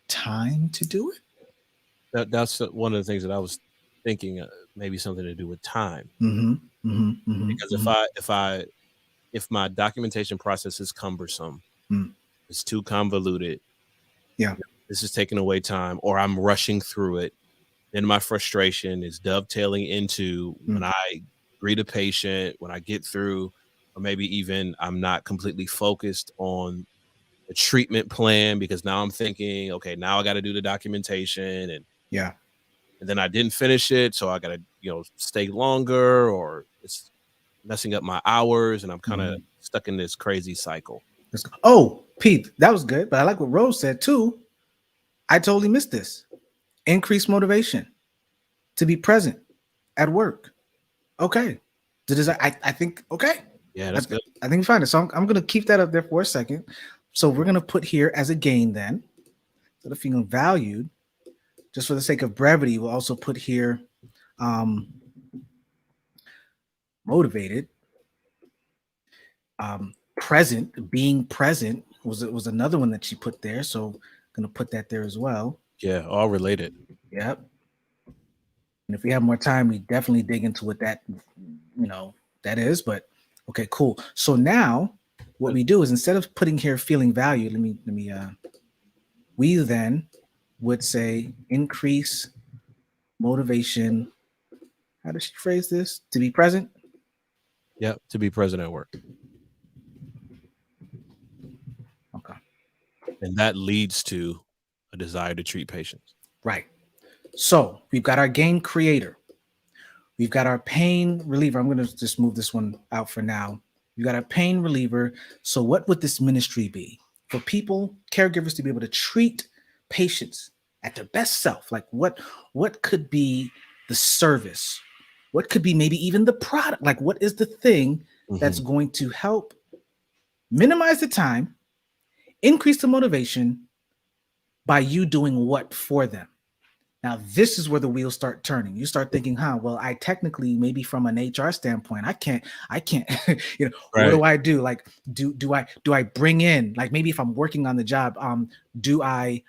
Speaker 2: time to do it.
Speaker 1: That's one of the things that I was thinking, maybe something to do with time. Because if my documentation process is cumbersome, it's too convoluted, this is taking away time, or I'm rushing through it, then my frustration is dovetailing into when I greet a patient, when I get through, or maybe even I'm not completely focused on the treatment plan, because now I'm thinking, okay, now I got to do the documentation, and then I didn't finish it, so I got to stay longer, or it's messing up my hours, and I'm kind of stuck in this crazy cycle.
Speaker 2: Oh, Pete, that was good, but I like what Rose said too. I totally missed this. Increased motivation to be present at work. Okay. I think, okay.
Speaker 1: Yeah, that's good.
Speaker 2: I think we find it. So I'm going to keep that up there for a second. So we're going to put here as a gain then. So the feeling valued, just for the sake of brevity, we'll also put here motivated. Present, being present was another one that she put there. So I'm going to put that there as well.
Speaker 1: Yeah, all related.
Speaker 2: Yep. And if we have more time, we definitely dig into what that, that is. But okay, cool. So now what we do is, instead of putting here feeling valued, we then would say increase motivation. How does she phrase this? To be present?
Speaker 1: Yeah, to be present at work.
Speaker 2: Okay.
Speaker 1: And that leads to a desire to treat patients.
Speaker 2: Right. So we've got our gain creator. We've got our pain reliever. I'm going to just move this one out for now. We've got our pain reliever. So what would this ministry be? For people, caregivers, to be able to treat patients at their best self. Like what could be the service? What could be maybe even the product? Like what is the thing that's going to help minimize the time, increase the motivation by you doing what for them? Now, this is where the wheels start turning. You start thinking, well, I technically, maybe from an HR standpoint, I can't, right. What do I do? Like, do I bring in, like, maybe if I'm working on the job, do I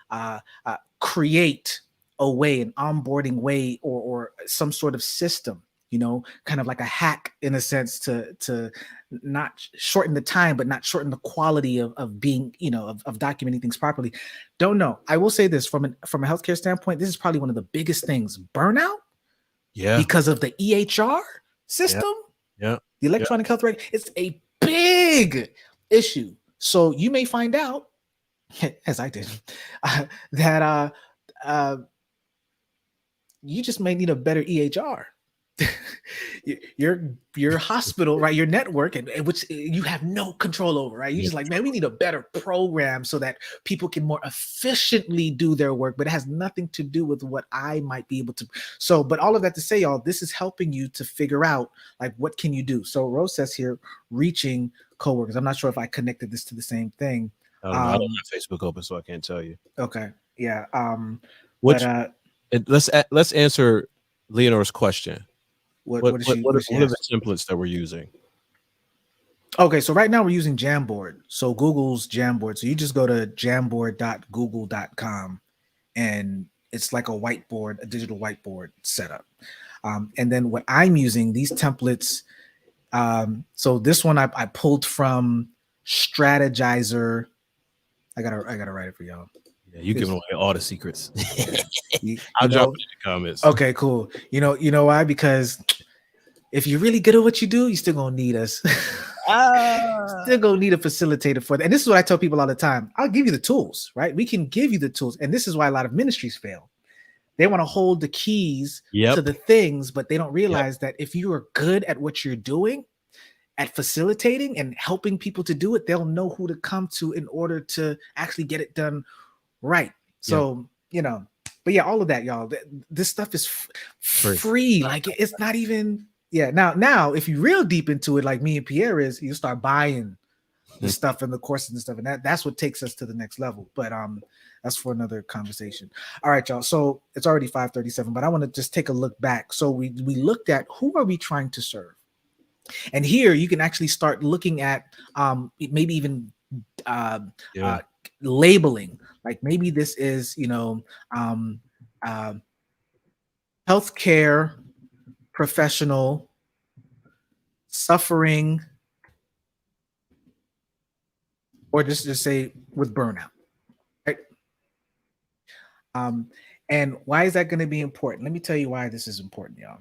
Speaker 2: create a way, an onboarding way, or some sort of system, kind of like a hack in a sense to not shorten the time, but not shorten the quality of being, of documenting things properly. Don't know. I will say this from a healthcare standpoint, this is probably one of the biggest things. Burnout. Yeah. Because of the EHR system.
Speaker 1: Yeah.
Speaker 2: The electronic health record. It's a big issue. So you may find out, as I did, that you just may need a better EHR. your hospital, right? Your network, and which you have no control over, right? You're just like, man, we need a better program so that people can more efficiently do their work, but it has nothing to do with what I might be able to. So, but all of that to say, y'all, this is helping you to figure out, like, what can you do? So Rose says here, reaching coworkers. I'm not sure if I connected this to the same thing.
Speaker 1: I don't have Facebook open, so I can't tell you.
Speaker 2: Okay. Yeah.
Speaker 1: Let's answer Leonor's question.
Speaker 2: What
Speaker 1: are the templates that we're using?
Speaker 2: Okay, so right now we're using Jamboard. So Google's Jamboard. So you just go to jamboard.google.com, and it's like a whiteboard, a digital whiteboard setup. And then what I'm using, these templates. So this one I pulled from Strategizer. I gotta write it for y'all.
Speaker 1: Yeah, you giving away all the secrets. I'll drop it in the comments.
Speaker 2: Okay, cool. You know why? Because if you're really good at what you do, you're still gonna need us. Still gonna need a facilitator for that. And this is what I tell people all the time. I'll give you the tools, right? We can give you the tools. And this is why a lot of ministries fail. They want to hold the keys to the things, but they don't realize that if you are good at what you're doing, at facilitating and helping people to do it, they'll know who to come to in order to actually get it done right. So, you know, but yeah, all of that, y'all, this stuff is free. Like it's not even, Now, if you real deep into it, like me and Pierre is, you start buying the stuff and the courses and stuff, and that's what takes us to the next level. But that's for another conversation. All right, y'all. So it's already 5:37, but I want to just take a look back. So we looked at who are we trying to serve, and here you can actually start looking at maybe even labeling. Like maybe this is, you know, healthcare professional suffering, or just say with burnout, right? And why is that going to be important? Let me tell you why this is important, y'all.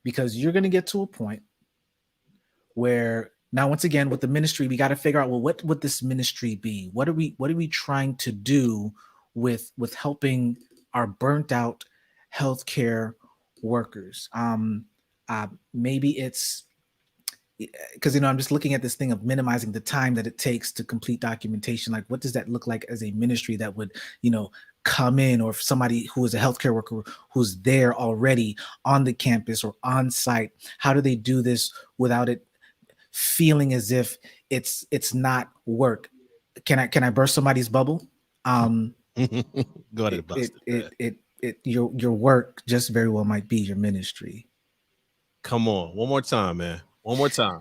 Speaker 2: Because you're going to get to a point where now, once again, with the ministry, we got to figure out, well, what would this ministry be? What are we trying to do with helping our burnt out healthcare workers? Maybe it's because, you know, I'm just looking at this thing of minimizing the time that it takes to complete documentation. Like, what does that look like as a ministry that would, you know, come in, or if somebody who is a healthcare worker who's there already on the campus or on site, how do they do this without it feeling as if it's not work? Can I burst somebody's bubble?
Speaker 1: Go ahead, bust
Speaker 2: it. Your work just very well might be your ministry.
Speaker 1: Come on, one more time, man. One more time.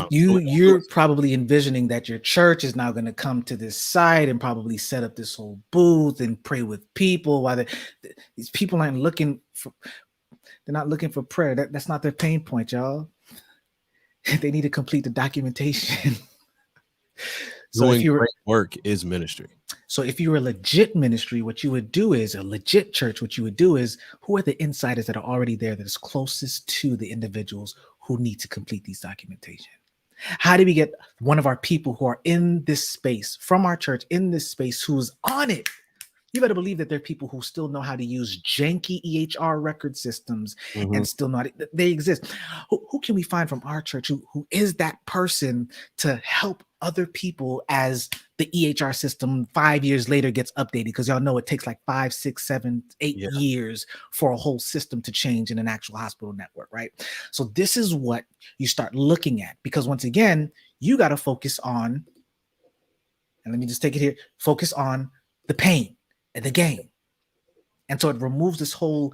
Speaker 2: You're probably envisioning that your church is now going to come to this site and probably set up this whole booth and pray with people. While these people aren't looking for, they're not looking for prayer. That's not their pain point, y'all. They need to complete the documentation.
Speaker 1: So doing great work is ministry.
Speaker 2: So if you're a legit ministry, what you would do is, a legit church, what you would do is, who are the insiders that are already there that is closest to the individuals who need to complete these documentation? How do we get one of our people who are in this space from our church in this space who's on it? You better believe that there are people who still know how to use janky EHR record systems and still know they exist. Who can we find from our church who is that person to help other people as the EHR system 5 years later gets updated? Because y'all know it takes like 5, 6, 7, 8 years for a whole system to change in an actual hospital network, right? So this is what you start looking at, because once again, you got to focus on, and let me just take it here, focus on the pain and the gain. And so it removes this whole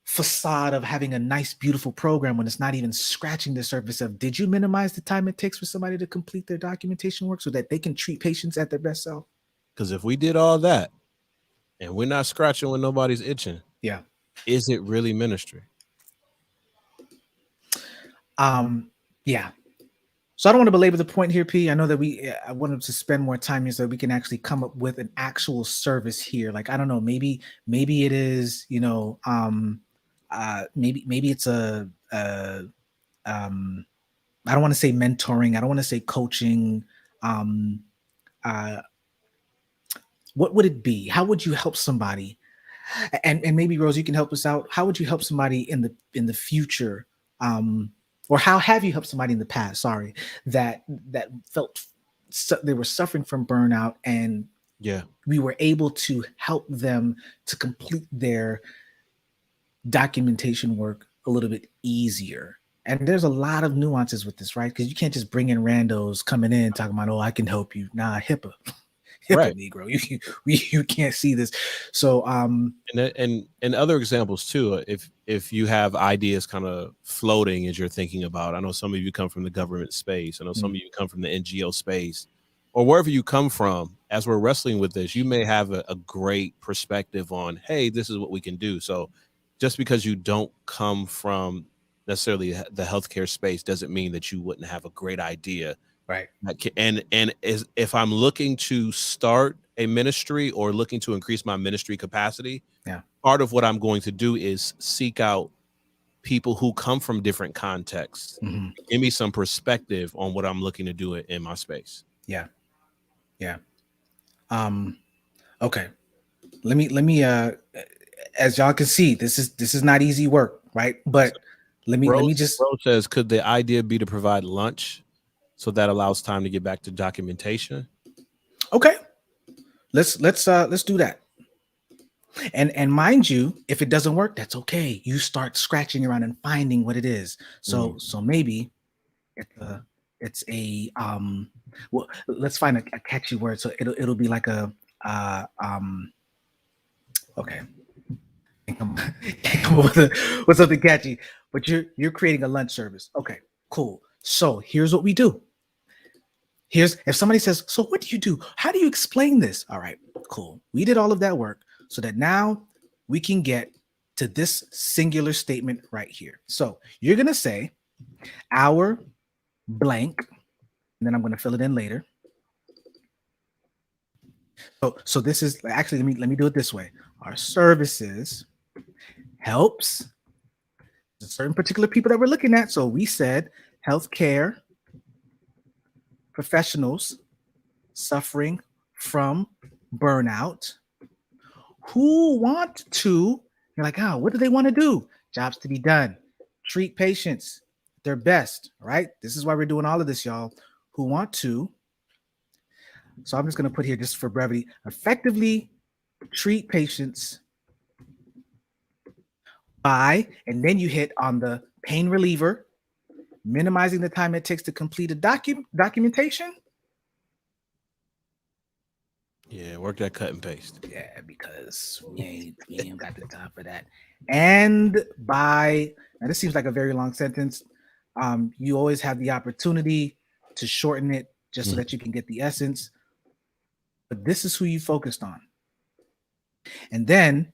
Speaker 2: facade of having a nice, beautiful program when it's not even scratching the surface of, did you minimize the time it takes for somebody to complete their documentation work so that they can treat patients at their best self?
Speaker 1: Because if we did all that and we're not scratching when nobody's itching, is it really ministry?
Speaker 2: Yeah. So I don't want to belabor the point here, P. I know that I wanted to spend more time here so that we can actually come up with an actual service here. Like, I don't know, maybe it is, you know, maybe it's I don't want to say mentoring. I don't want to say coaching. What would it be? How would you help somebody? And maybe, Rose, you can help us out. How would you help somebody in the future? Or how have you helped somebody in the past, that felt they were suffering from burnout, and we were able to help them to complete their documentation work a little bit easier? And there's a lot of nuances with this, right? Because you can't just bring in randos coming in talking about, oh, I can help you. Nah, HIPAA, right. Negro, you can't see this. So
Speaker 1: and other examples too, if you have ideas kind of floating as you're thinking about, I know some of you come from the government space, I know some of you come from the NGO space, or wherever you come from, as we're wrestling with this, you may have a great perspective on, hey, this is what we can do. So just because you don't come from necessarily the healthcare space doesn't mean that you wouldn't have a great idea.
Speaker 2: Right.
Speaker 1: And if I'm looking to start a ministry or looking to increase my ministry capacity, part of what I'm going to do is seek out people who come from different contexts. Give me some perspective on what I'm looking to do in my space.
Speaker 2: Yeah. Okay. Let me as y'all can see, this is not easy work, right? But let me just.
Speaker 1: Rose says, could the idea be to provide lunch so that allows time to get back to documentation.
Speaker 2: Okay, let's do that. And mind you, if it doesn't work, that's okay. You start scratching around and finding what it is. So maybe it's a well, let's find a catchy word. So it'll be like a okay. Come up with something catchy, but you're creating a lunch service. Okay, cool. So here's what we do. Here's if somebody says, so what do you do? How do you explain this? All right, cool. We did all of that work so that now we can get to this singular statement right here. So you're gonna say our blank, and then I'm gonna fill it in later. So this is actually let me do it this way. Our services helps certain particular people that we're looking at. So we said healthcare professionals suffering from burnout who want to, you're like, oh, what do they want to do? Jobs to be done, treat patients their best, right? This is why we're doing all of this, y'all, who want to. So I'm just going to put here, just for brevity, effectively treat patients by, and then you hit on the pain reliever, minimizing the time it takes to complete a documentation.
Speaker 1: Yeah, work that cut and paste.
Speaker 2: Yeah, because we ain't got the time for that. And by, now this seems like a very long sentence. You always have the opportunity to shorten it just so that you can get the essence. But this is who you focused on. And then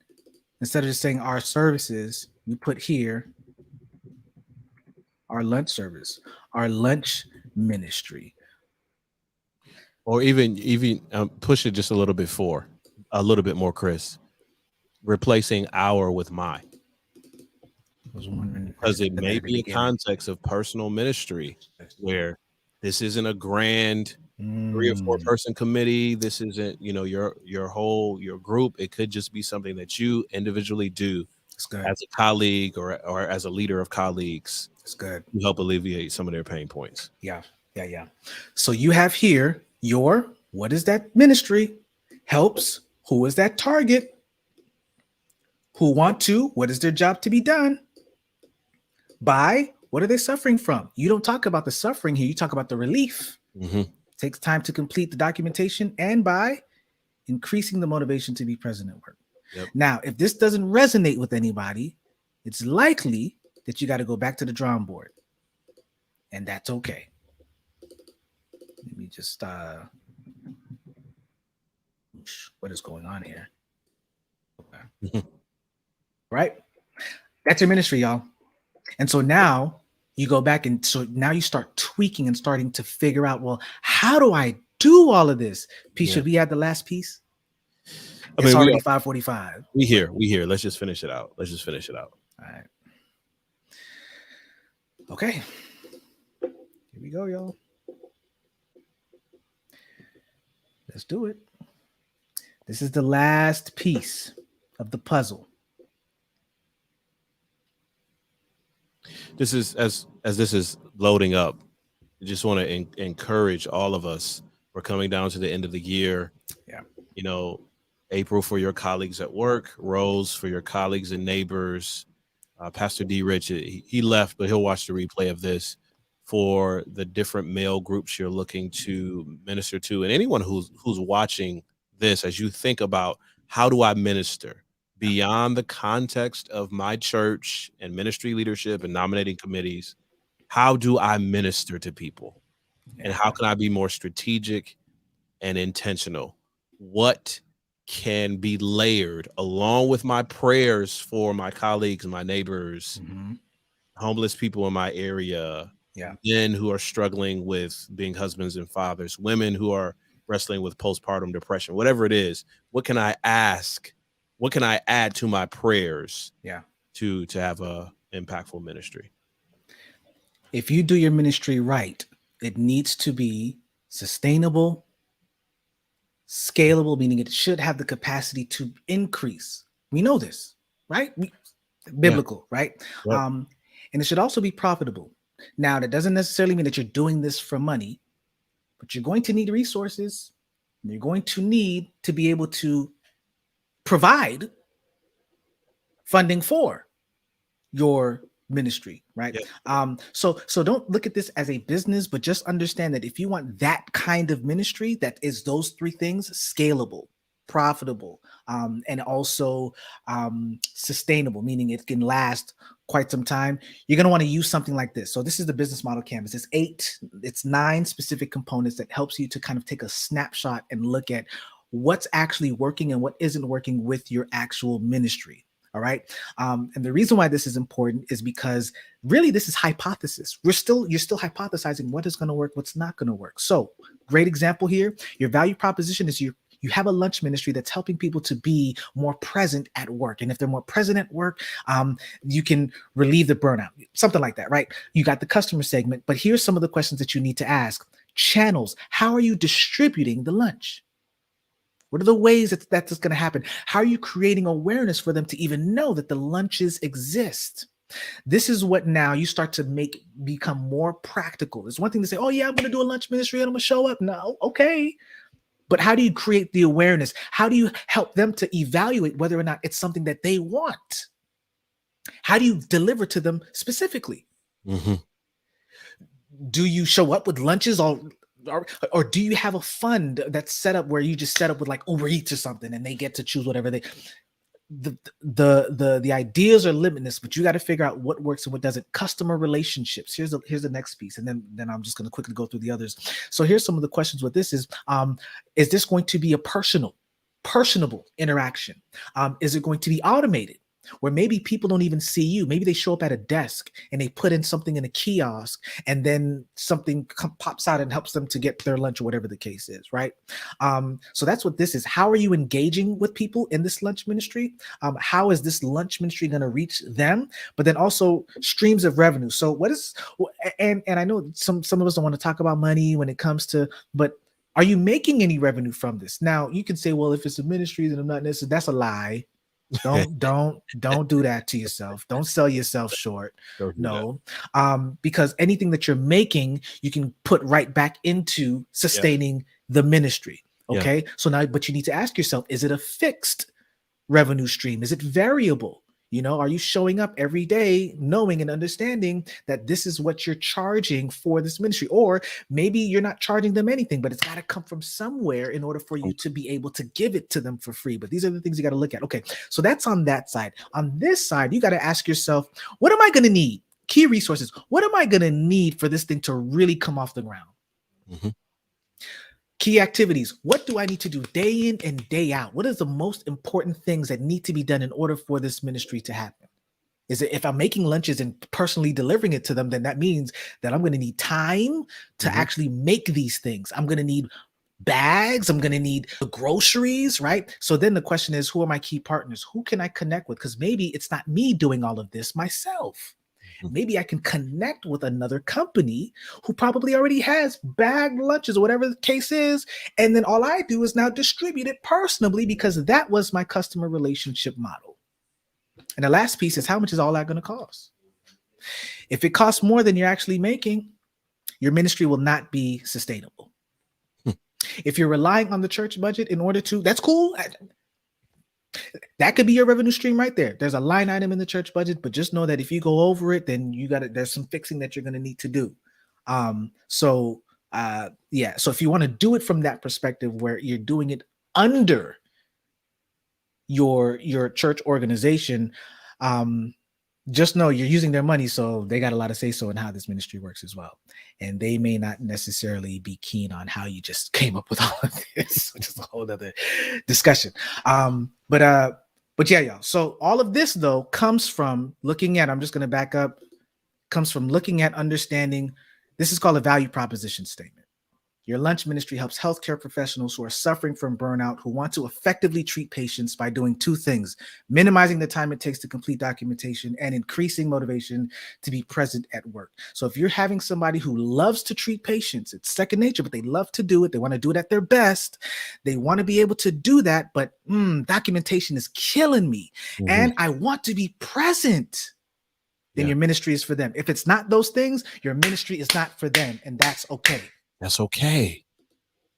Speaker 2: instead of just saying our services, you put here our lunch service, our lunch ministry.
Speaker 1: Or even push it just a little bit more, Chris. Replacing our with my. Because it may be a context of personal ministry where this isn't a grand 3 or 4 person committee. This isn't, your group. It could just be something that you individually do as a colleague or as a leader of colleagues.
Speaker 2: It's good
Speaker 1: to help alleviate some of their pain points.
Speaker 2: Yeah. So you have here your, what is that ministry? Helps, who is that target? Who want to, what is their job to be done? By, what are they suffering from? You don't talk about the suffering here. You talk about the relief. Takes time to complete the documentation, and by increasing the motivation to be present at work. Yep. Now, if this doesn't resonate with anybody, it's likely that you got to go back to the drawing board, and that's okay. Let me just what is going on here? Okay. Right? That's your ministry, y'all. And so now you go back, and so now you start tweaking and starting to figure out, well, how do I do all of this? Should we add the last piece? It's already 5:45.
Speaker 1: We here. Let's just finish it out. All
Speaker 2: right. Okay. Here we go, y'all. Let's do it. This is the last piece of the puzzle.
Speaker 1: This is as this is loading up. I just want to encourage all of us. We're coming down to the end of the year.
Speaker 2: Yeah.
Speaker 1: April for your colleagues at work, Rose for your colleagues and neighbors. Pastor D. Rich, he left, but he'll watch the replay of this, for the different male groups you're looking to minister to, and anyone who's watching this, as you think about how do I minister beyond the context of my church and ministry leadership and nominating committees. How do I minister to people? And how can I be more strategic and intentional? What can be layered along with my prayers for my colleagues, my neighbors, homeless people in my area, men who are struggling with being husbands and fathers, women who are wrestling with postpartum depression, whatever it is? What can I ask? What can I add to my prayers to have a impactful ministry?
Speaker 2: If you do your ministry right, it needs to be sustainable, scalable, meaning it should have the capacity to increase. We know this, right? Biblical, right? Yep. And it should also be profitable. Now, that doesn't necessarily mean that you're doing this for money, but you're going to need resources. And you're going to need to be able to provide funding for your ministry, right?
Speaker 1: Yeah.
Speaker 2: So don't look at this as a business, but just understand that if you want that kind of ministry, that is those three things: scalable, profitable, and also sustainable, meaning it can last quite some time. You're going to want to use something like this. So this is the business model canvas. It's 9 specific components that helps you to kind of take a snapshot and look at what's actually working and what isn't working with your actual ministry. All right. And the reason why this is important is because really this is hypothesis. You're still hypothesizing what is going to work, what's not going to work. So great example here. Your value proposition is you have a lunch ministry that's helping people to be more present at work. And if they're more present at work, you can relieve the burnout, something like that, right? You got the customer segment, but here's some of the questions that you need to ask. Channels. How are you distributing the lunch? What are the ways that's going to happen? How are you creating awareness for them to even know that the lunches exist? This is what now you start to become more practical. It's one thing to say, oh yeah, I'm going to do a lunch ministry and I'm going to show up. No, okay. But how do you create the awareness? How do you help them to evaluate whether or not it's something that they want? How do you deliver to them specifically?
Speaker 1: Mm-hmm.
Speaker 2: Do you show up with lunches or do you have a fund that's set up where you just set up with like Uber Eats or something and they get to choose whatever the ideas are limitless, but you got to figure out what works and what doesn't. Customer relationships. Here's the next piece. And then I'm just going to quickly go through the others. So here's some of the questions with this is this going to be a personable interaction? Is it going to be automated? Where maybe people don't even see you. Maybe they show up at a desk and they put in something in a kiosk and then something pops out and helps them to get their lunch or whatever the case is, right? So that's what this is. How are you engaging with people in this lunch ministry? How is this lunch ministry going to reach them? But then also streams of revenue. So what is, and I know some of us don't want to talk about money when it comes to, but are you making any revenue from this? Now you can say, well, if it's a ministry, then I'm not necessarily, that's a lie. Don't do that to yourself. Don't sell yourself short. No. Because anything that you're making, you can put right back into sustaining the ministry. Okay. So now, but you need to ask yourself, is it a fixed revenue stream? Is it variable? You know, are you showing up every day knowing and understanding that this is what you're charging for this ministry? Or maybe you're not charging them anything, but it's got to come from somewhere in order for you to be able to give it to them for free. But these are the things you got to look at. Okay, so that's on that side. On this side, you got to ask yourself, what am I going to need? Key resources. What am I going to need for this thing to really come off the ground? Mm-hmm. Key activities. What do I need to do day in and day out? What is the most important things that need to be done in order for this ministry to happen? Is it if I'm making lunches and personally delivering it to them, then that means that I'm going to need time to actually make these things. I'm going to need bags. I'm going to need the groceries, right? So then the question is, who are my key partners? Who can I connect with? Because maybe it's not me doing all of this myself. Maybe I can connect with another company who probably already has bagged lunches or whatever the case is. And then all I do is now distribute it personally because that was my customer relationship model. And the last piece is, how much is all that going to cost? If it costs more than you're actually making, your ministry will not be sustainable. If you're relying on the church budget in order to, that's cool. That could be your revenue stream right there. There's a line item in the church budget, but just know that if you go over it, then there's some fixing that you're going to need to do. So if you want to do it from that perspective where you're doing it under your church organization, just know you're using their money, so they got a lot of say so in how this ministry works as well. And they may not necessarily be keen on how you just came up with all of this, which is a whole other discussion. But yeah, y'all. So all of this though comes from looking at, I'm just going to back up, comes from looking at understanding. This is called a value proposition statement. Your lunch ministry helps healthcare professionals who are suffering from burnout, who want to effectively treat patients by doing 2 things: minimizing the time it takes to complete documentation and increasing motivation to be present at work. So if you're having somebody who loves to treat patients, it's second nature, but they love to do it. They want to do it at their best. They want to be able to do that, but documentation is killing me. And I want to be present. then your ministry is for them. If it's not those things, your ministry is not for them, and that's okay.
Speaker 1: That's okay.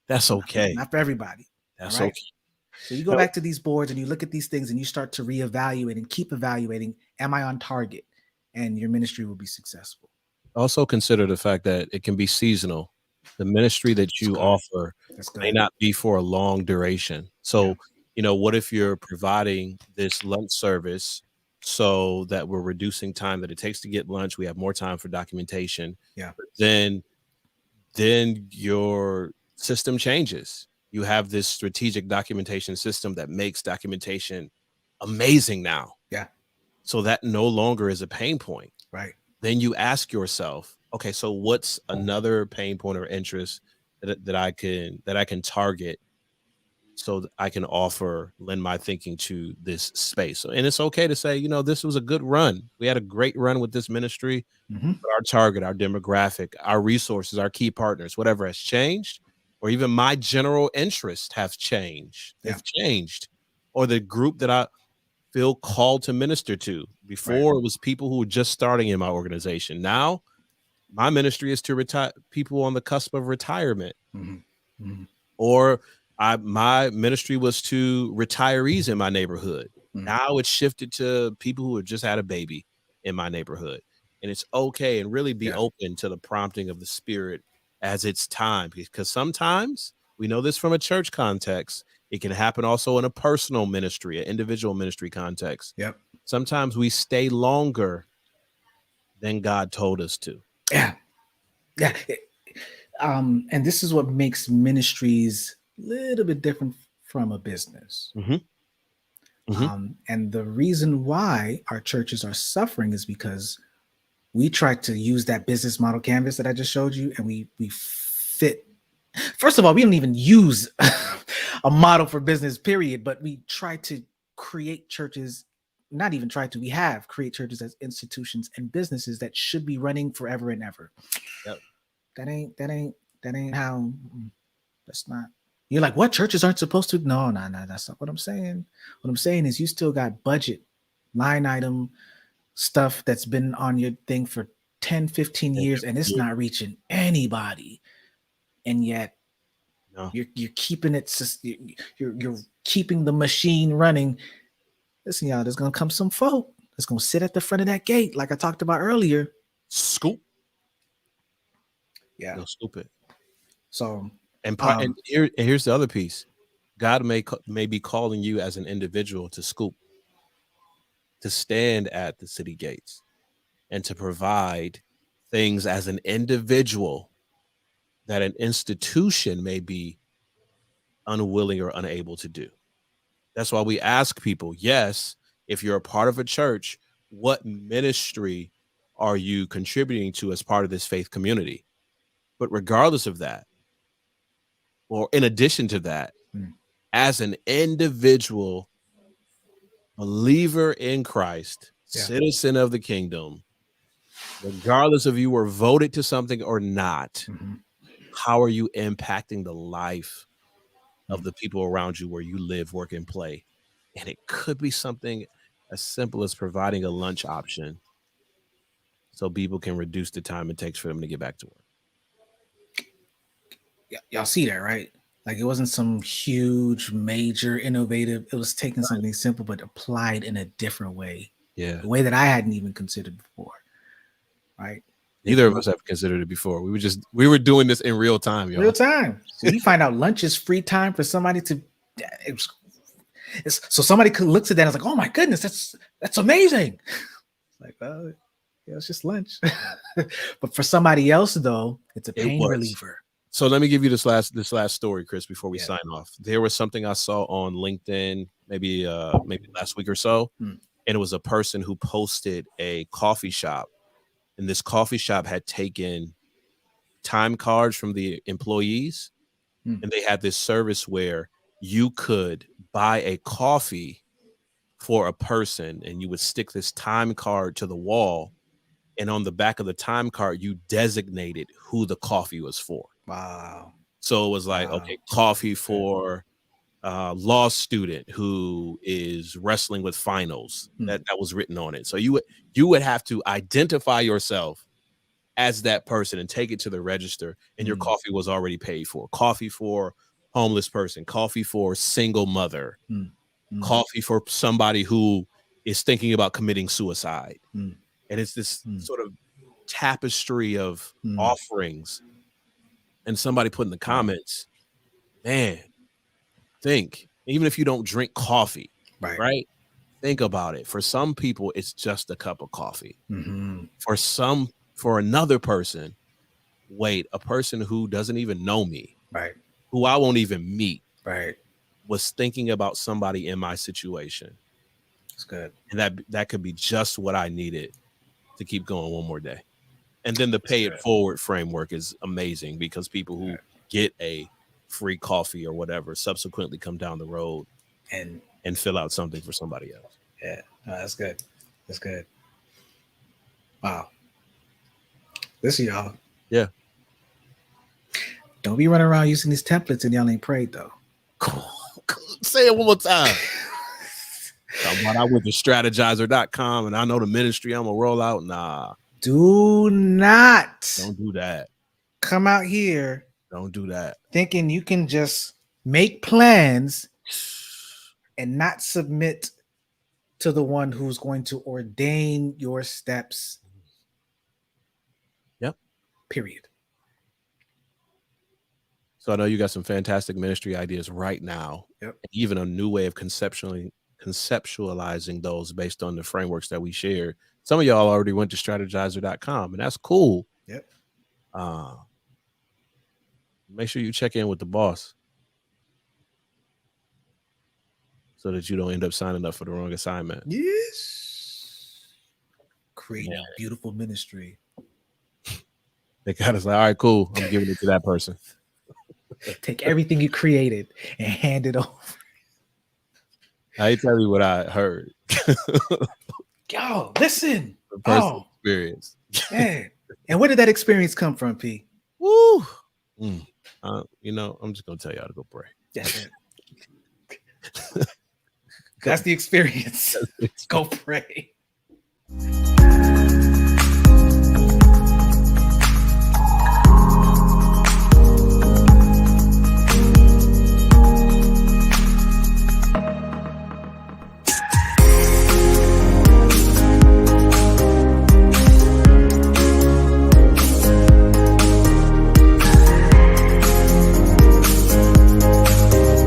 Speaker 1: That's okay.
Speaker 2: Not for everybody.
Speaker 1: That's okay.
Speaker 2: So you go back to these boards and you look at these things and you start to reevaluate and keep evaluating, am I on target? And your ministry will be successful.
Speaker 1: Also consider the fact that it can be seasonal. The ministry that you offer may not be for a long duration. So, what if you're providing this lunch service so that we're reducing time that it takes to get lunch? We have more time for documentation.
Speaker 2: Yeah.
Speaker 1: Then your system changes. You have this strategic documentation system that makes documentation amazing now.
Speaker 2: Yeah.
Speaker 1: So that no longer is a pain point.
Speaker 2: Right.
Speaker 1: Then you ask yourself, okay, so what's another pain point or interest that I can target so that I can lend my thinking to this space. And it's okay to say, this was a good run. We had a great run with this ministry.
Speaker 2: Mm-hmm.
Speaker 1: But our target, our demographic, our resources, our key partners, whatever has changed, or even my general interest have changed. They've changed. Or the group that I feel called to minister to. Before it was people who were just starting in my organization. Now my ministry is to retire people on the cusp of retirement.
Speaker 2: Mm-hmm. Mm-hmm.
Speaker 1: Or my ministry was to retirees in my neighborhood. Mm-hmm. Now it's shifted to people who have just had a baby in my neighborhood. And it's okay, and really be open to the prompting of the Spirit as it's time. Because sometimes, we know this from a church context, it can happen also in a personal ministry, an individual ministry context.
Speaker 2: Yep.
Speaker 1: Sometimes we stay longer than God told us to.
Speaker 2: Yeah. Yeah. And this is what makes ministries a little bit different from a business.
Speaker 1: Mm-hmm. Mm-hmm.
Speaker 2: And the reason why our churches are suffering is because we try to use that business model canvas that I just showed you, and we fit. First of all, we don't even use a model for business, period, but we try to create churches, not even try to, we have create churches as institutions and businesses that should be running forever and ever.
Speaker 1: Yep.
Speaker 2: That ain't how, that's not, you're like, what, churches aren't supposed to? No, that's not what I'm saying. What I'm saying is you still got budget, line item stuff that's been on your thing for 10, 15 years, and it's not reaching anybody. And yet you're keeping it, you're keeping the machine running. Listen, y'all, there's gonna come some folk that's gonna sit at the front of that gate, like I talked about earlier.
Speaker 1: Scoop.
Speaker 2: Yeah.
Speaker 1: They'll scoop it.
Speaker 2: So
Speaker 1: and here's the other piece. God may be calling you as an individual to scoop, to stand at the city gates, and to provide things as an individual that an institution may be unwilling or unable to do. That's why we ask people, yes, if you're a part of a church, what ministry are you contributing to as part of this faith community? But regardless of that, or in addition to that, as an individual believer in Christ, citizen of the kingdom, regardless of you were voted to something or not, how are you impacting the life of the people around you where you live, work, and play? And it could be something as simple as providing a lunch option so people can reduce the time it takes for them to get back to work.
Speaker 2: Y'all see that, right? Like, it wasn't some huge, major, innovative. It was taking something simple but applied in a different way.
Speaker 1: Yeah.
Speaker 2: The way that I hadn't even considered before. Right.
Speaker 1: Neither of us have considered it before. We were doing this in real time, y'all.
Speaker 2: Real time. So you find out lunch is free time for somebody to. So somebody could look at that and it's like, oh my goodness, that's amazing. It's like, well, yeah, it's just lunch. But for somebody else, though, it's a pain reliever.
Speaker 1: So let me give you this last story, Chris, before we sign off. There was something I saw on LinkedIn, maybe last week or so, and it was a person who posted a coffee shop. And this coffee shop had taken time cards from the employees, and they had this service where you could buy a coffee for a person, and you would stick this time card to the wall, and on the back of the time card, you designated who the coffee was for.
Speaker 2: Wow.
Speaker 1: So it was like, okay, coffee for law student who is wrestling with finals. That was written on it. So you would have to identify yourself as that person and take it to the register, and your coffee was already paid for. Coffee for homeless person, coffee for single mother, coffee for somebody who is thinking about committing suicide. And it's this sort of tapestry of offerings. And somebody put in the comments, man, think, even if you don't drink coffee, right? Think about it. For some people, it's just a cup of coffee. For another person, wait, a person who doesn't even know me, who I won't even meet, was thinking about somebody in my situation.
Speaker 2: That's good.
Speaker 1: And that could be just what I needed to keep going one more day. And then the pay it forward framework is amazing, because people who get a free coffee or whatever subsequently come down the road and fill out something for somebody else.
Speaker 2: Yeah, no, that's good. That's good. Wow. Listen, y'all.
Speaker 1: Yeah.
Speaker 2: Don't be running around using these templates and y'all ain't prayed though.
Speaker 1: Say it one more time. I went to strategizer.com and I know the ministry I'm gonna roll out. Nah.
Speaker 2: Don't
Speaker 1: do that.
Speaker 2: Come out here.
Speaker 1: Don't do that.
Speaker 2: Thinking you can just make plans and not submit to the one who's going to ordain your steps.
Speaker 1: Yep.
Speaker 2: Period.
Speaker 1: So I know you got some fantastic ministry ideas right now.
Speaker 2: Yep.
Speaker 1: Even a new way of conceptualizing those based on the frameworks that we shared. Some of y'all already went to strategizer.com, and that's cool.
Speaker 2: Yep.
Speaker 1: Make sure you check in with the boss so that you don't end up signing up for the wrong assignment.
Speaker 2: Yes. Creating a beautiful ministry.
Speaker 1: They got us like, all right, cool. I'm giving it to that person.
Speaker 2: Take everything you created and hand it over.
Speaker 1: I tell you what I heard.
Speaker 2: Yo, listen.
Speaker 1: The personal experience.
Speaker 2: Man. And where did that experience come from, P?
Speaker 1: Woo. I'm just gonna tell y'all to go pray.
Speaker 2: That's it. That's the experience. Go pray.